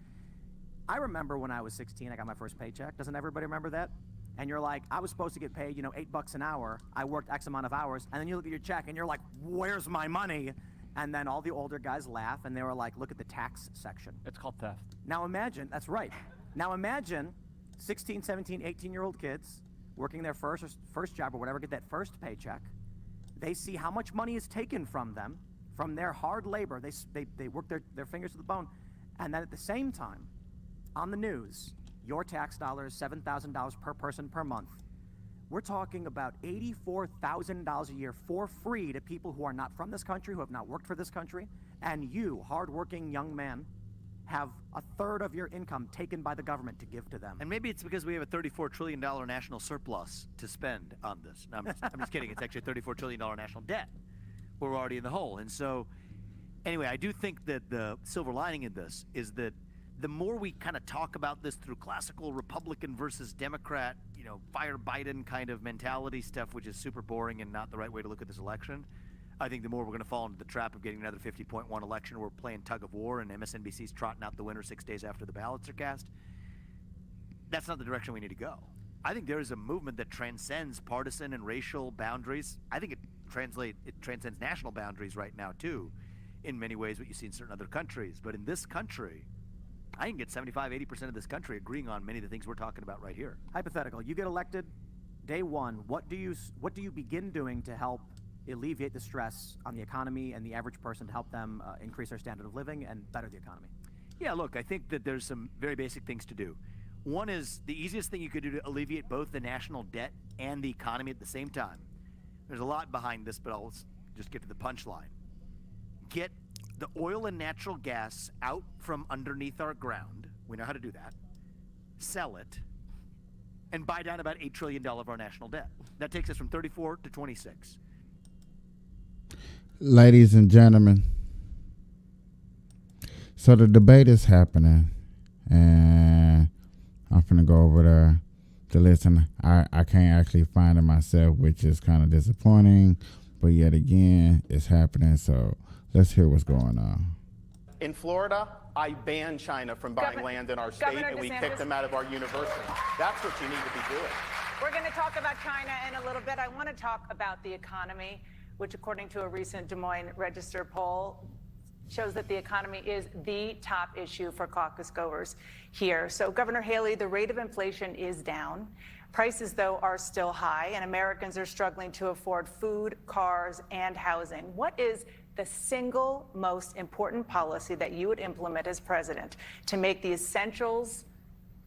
I remember when I was 16, I got my first paycheck. Doesn't everybody remember that? And you're like, I was supposed to get paid, $8 an hour. I worked X amount of hours. And then you look at your check and you're like, where's my money? And then all the older guys laugh and they were like, look at the tax section. It's called theft. Now imagine, that's right. Now imagine 16, 17, 18-year-old kids working their first job or whatever, get that first paycheck. They see how much money is taken from them, from their hard labor. They work their fingers to the bone. And then at the same time, on the news, your tax dollars, $7,000 per person per month. We're talking about $84,000 a year for free to people who are not from this country, who have not worked for this country. And you, hardworking young man, have a third of your income taken by the government to give to them. And maybe it's because we have a $34 trillion national surplus to spend on this. No, I'm just kidding. It's actually a $34 trillion national debt. We're already in the hole. And so, anyway, I do think that the silver lining in this is that the more we kind of talk about this through classical Republican versus Democrat, fire Biden kind of mentality stuff, which is super boring and not the right way to look at this election, I think the more we're going to fall into the trap of getting another 50.1 election where we're playing tug of war and MSNBC's trotting out the winner 6 days after the ballots are cast. That's not the direction we need to go. I think there is a movement that transcends partisan and racial boundaries. I think it transcends national boundaries right now too, in many ways, what you see in certain other countries. But in this country, I can get 75-80% of this country agreeing on many of the things we're talking about right here. Hypothetical, you get elected, day one, what do you begin doing to help alleviate the stress on the economy and the average person to help them increase their standard of living and better the economy? Yeah, look, I think that there's some very basic things to do. One is the easiest thing you could do to alleviate both the national debt and the economy at the same time. There's a lot behind this, but I'll just get to the punchline. Get the oil and natural gas out from underneath our ground. We know how to do that. Sell it and buy down about $8 trillion of our national debt. That takes us from 34 to 26. Ladies and gentlemen, so the debate is happening, and I'm finna go over there to listen. I can't actually find it myself, which is kind of disappointing, but yet again, it's happening, so let's hear what's going on. In Florida, I banned China from buying land in our state, and we kicked them out of our university. That's what you need to be doing. We're going to talk about China in a little bit. I want to talk about the economy, which according to a recent Des Moines Register poll shows that the economy is the top issue for caucus goers here. So Governor Haley, the rate of inflation is down. Prices, though, are still high, and Americans are struggling to afford food, cars, and housing. What is the single most important policy that you would implement as president to make the essentials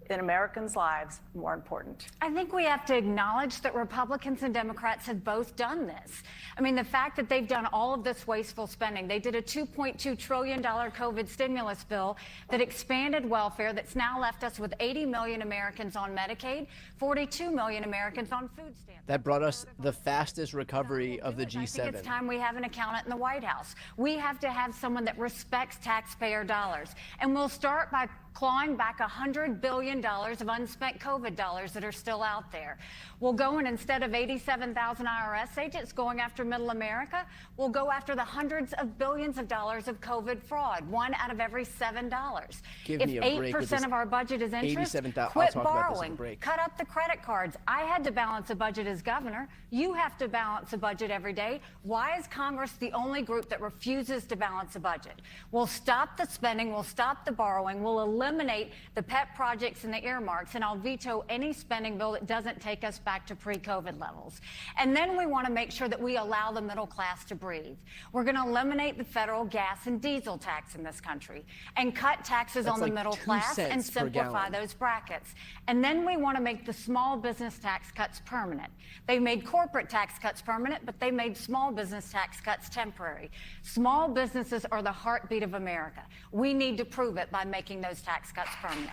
in Americans' lives more important? I think we have to acknowledge that Republicans and Democrats have both done this. I mean, the fact that they've done all of this wasteful spending, they did a $2.2 trillion COVID stimulus bill that expanded welfare, that's now left us with 80 million Americans on Medicaid, 42 million Americans on food stamps. That brought us the fastest recovery of the G7. I think it's time we have an accountant in the White House. We have to have someone that respects taxpayer dollars. And we'll start by clawing back $100 billion of unspent COVID dollars that are still out there. We'll go in, instead of 87,000 IRS agents going after middle America, we'll go after the hundreds of billions of dollars of COVID fraud, $1 out of every $7. Give if me a break. 8% of our budget is interest, quit borrowing, cut up the credit cards. I had to balance a budget as governor. You have to balance a budget every day. Why is Congress the only group that refuses to balance a budget? We'll stop the spending, we'll stop the borrowing, we'll eliminate the pet projects and the earmarks, and I'll veto any spending bill that doesn't take us back to pre-COVID levels. And then we want to make sure that we allow the middle class to breathe. We're going to eliminate the federal gas and diesel tax in this country and cut taxes on the middle class and simplify those brackets. And then we want to make the small business tax cuts permanent. They made corporate tax cuts permanent, but they made small business tax cuts temporary. Small businesses are the heartbeat of America. We need to prove it by making those tax cuts permanent.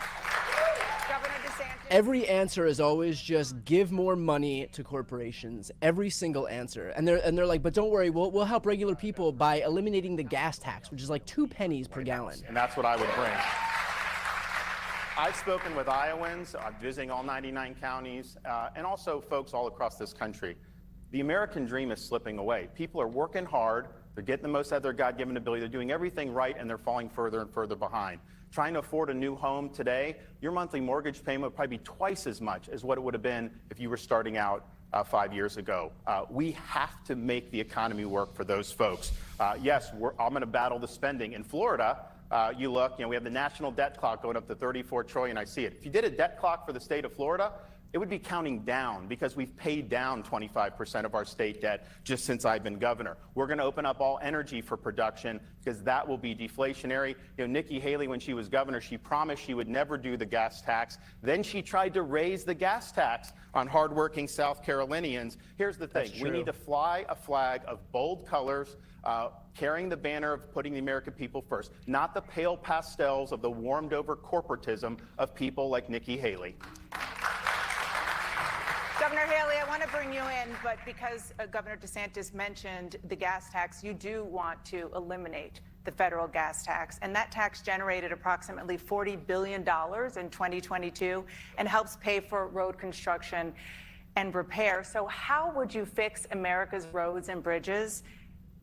Governor DeSantis. Every answer is always just give more money to corporations. Every single answer. And they're like, but don't worry, we'll help regular people by eliminating the gas tax, which is like 2 pennies per gallon. And that's what I would bring. I've spoken with Iowans, visiting all 99 counties, and also folks all across this country. The American dream is slipping away. People are working hard. They're getting the most out of their God-given ability. They're doing everything right, and they're falling further and further behind. Trying to afford a new home today, your monthly mortgage payment would probably be twice as much as what it would have been if you were starting out 5 years ago. We have to make the economy work for those folks. Yes, I'm going to battle the spending. In Florida, you look, we have the national debt clock going up to 34 trillion. I see it. If you did a debt clock for the state of Florida, it would be counting down because we've paid down 25% of our state debt just since I've been governor. We're going to open up all energy for production because that will be deflationary. Nikki Haley, when she was governor, she promised she would never do the gas tax. Then she tried to raise the gas tax on hardworking South Carolinians. Here's the thing. We need to fly a flag of bold colors, carrying the banner of putting the American people first, not the pale pastels of the warmed over corporatism of people like Nikki Haley. Governor Haley, I want to bring you in, but because Governor DeSantis mentioned the gas tax, you do want to eliminate the federal gas tax. And that tax generated approximately $40 billion in 2022 and helps pay for road construction and repair. So how would you fix America's roads and bridges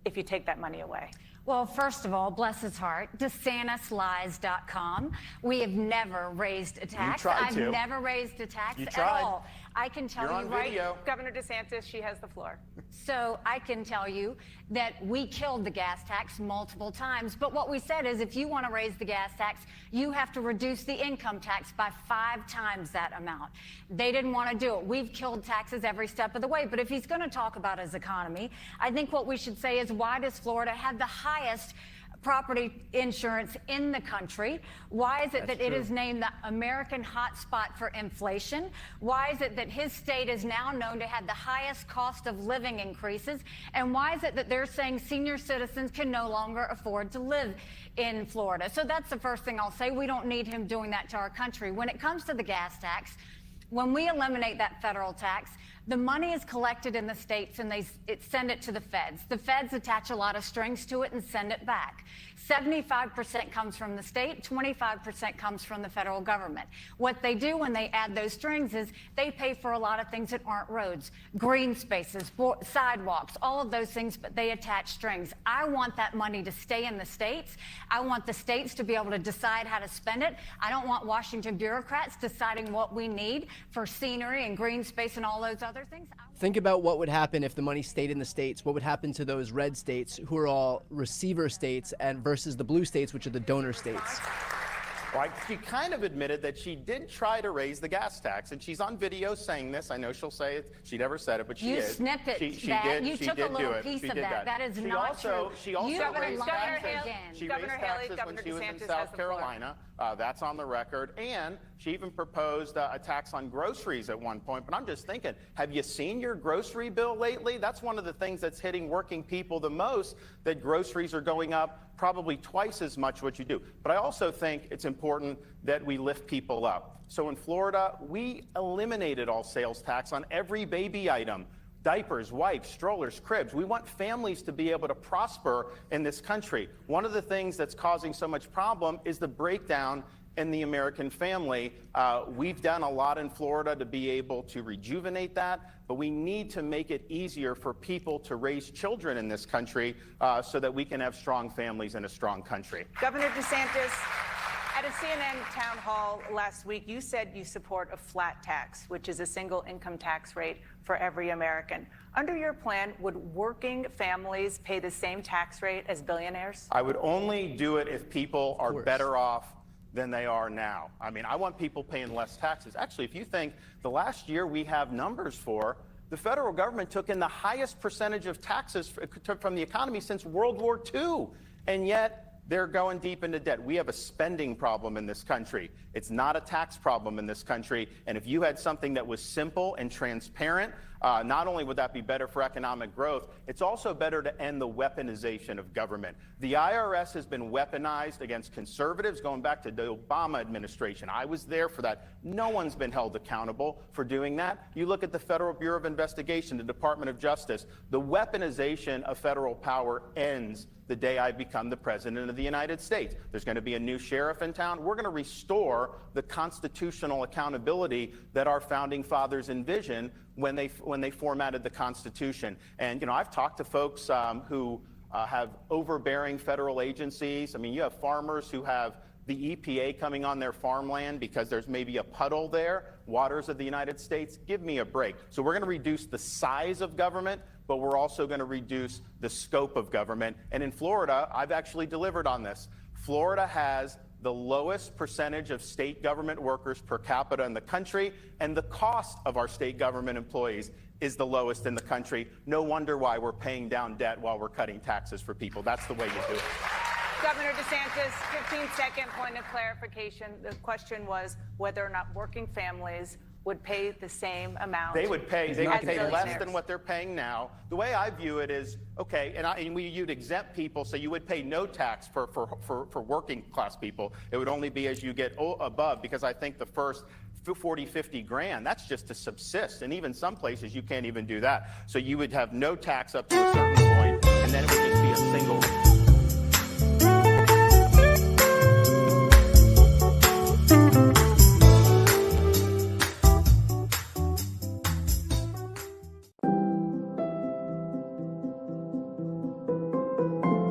if you take that money away? Well, first of all, bless his heart, DeSantisLies.com. We have never raised a tax. I've never raised a tax at all. I can tell you Governor DeSantis, she has the floor. So I can tell you that we killed the gas tax multiple times. But what we said is if you want to raise the gas tax, you have to reduce the income tax by 5 times that amount. They didn't want to do it. We've killed taxes every step of the way. But if he's going to talk about his economy, I think what we should say is, why does Florida have the highest property insurance in the country? Why is it that it is named the American hotspot for inflation? Why is it that his state is now known to have the highest cost of living increases? And why is it that they're saying senior citizens can no longer afford to live in Florida? So that's the first thing I'll say. We don't need him doing that to our country. When it comes to the gas tax, when we eliminate that federal tax, the money is collected in the states and they send it to the feds. The feds attach a lot of strings to it and send it back. 75% comes from the state, 25% comes from the federal government. What they do when they add those strings is they pay for a lot of things that aren't roads, green spaces, sidewalks, all of those things, but they attach strings. I want that money to stay in the states. I want the states to be able to decide how to spend it. I don't want Washington bureaucrats deciding what we need for scenery and green space and all those other things. Think about what would happen if the money stayed in the states. What would happen to those red states who are all receiver states and versus the blue states, which are the donor states? Well, she kind of admitted that she did try to raise the gas tax, and she's on video saying this. I know she'll say it. She never said it, but she you is. Snippet that. You took a little piece of that. That is not true. She also raised taxes. She raised Governor Haley, taxes when she was in DeSantis South Carolina. That's on the record. And she even proposed a tax on groceries at one point. But I'm just thinking, have you seen your grocery bill lately? That's one of the things that's hitting working people the most, that groceries are going up probably twice as much what you do. But I also think it's important that we lift people up. So in Florida, we eliminated all sales tax on every baby item. Diapers, wipes, strollers, cribs. We want families to be able to prosper in this country. One of the things that's causing so much problem is the breakdown in the American family. We've done a lot in Florida to be able to rejuvenate that, but we need to make it easier for people to raise children in this country so that we can have strong families in a strong country. Governor DeSantis, at a CNN town hall last week, you said you support a flat tax, which is a single income tax rate for every American. Under your plan, would working families pay the same tax rate as billionaires? I would only do it if people are better off than they are now. I mean, I want people paying less taxes. Actually, if you think the last year we have numbers for, the federal government took in the highest percentage of taxes from the economy since World War II, and yet they're going deep into debt. We have a spending problem in this country. It's not a tax problem in this country. And if you had something that was simple and transparent, not only would that be better for economic growth, it's also better to end the weaponization of government. The IRS has been weaponized against conservatives going back to the Obama administration. I was there for that. No one's been held accountable for doing that. You look at the Federal Bureau of Investigation, the Department of Justice, the weaponization of federal power ends the day I become the president of the United States. There's going to be a new sheriff in town. We're going to restore the constitutional accountability that our founding fathers envisioned when they formatted the Constitution. And, you know, I've talked to folks who have overbearing federal agencies. I mean, you have farmers who have the EPA coming on their farmland because there's maybe a puddle there, waters of the United States. Give me a break. So we're going to reduce the size of government, but we're also going to reduce the scope of government. And in Florida, I've actually delivered on this. Florida has the lowest percentage of state government workers per capita in the country, and the cost of our state government employees is the lowest in the country. No wonder why we're paying down debt while we're cutting taxes for people. That's the way you do it. Governor DeSantis, 15-second point of clarification. The question was whether or not working families would pay the same amount. They would pay less than what they're paying now. The way I view it is, okay, you'd exempt people, so you would pay no tax for working class people. It would only be as you get above, because I think the first 40, 50 grand, that's just to subsist. And even some places you can't even do that. So you would have no tax up to a certain point, and then it would just be a single. you.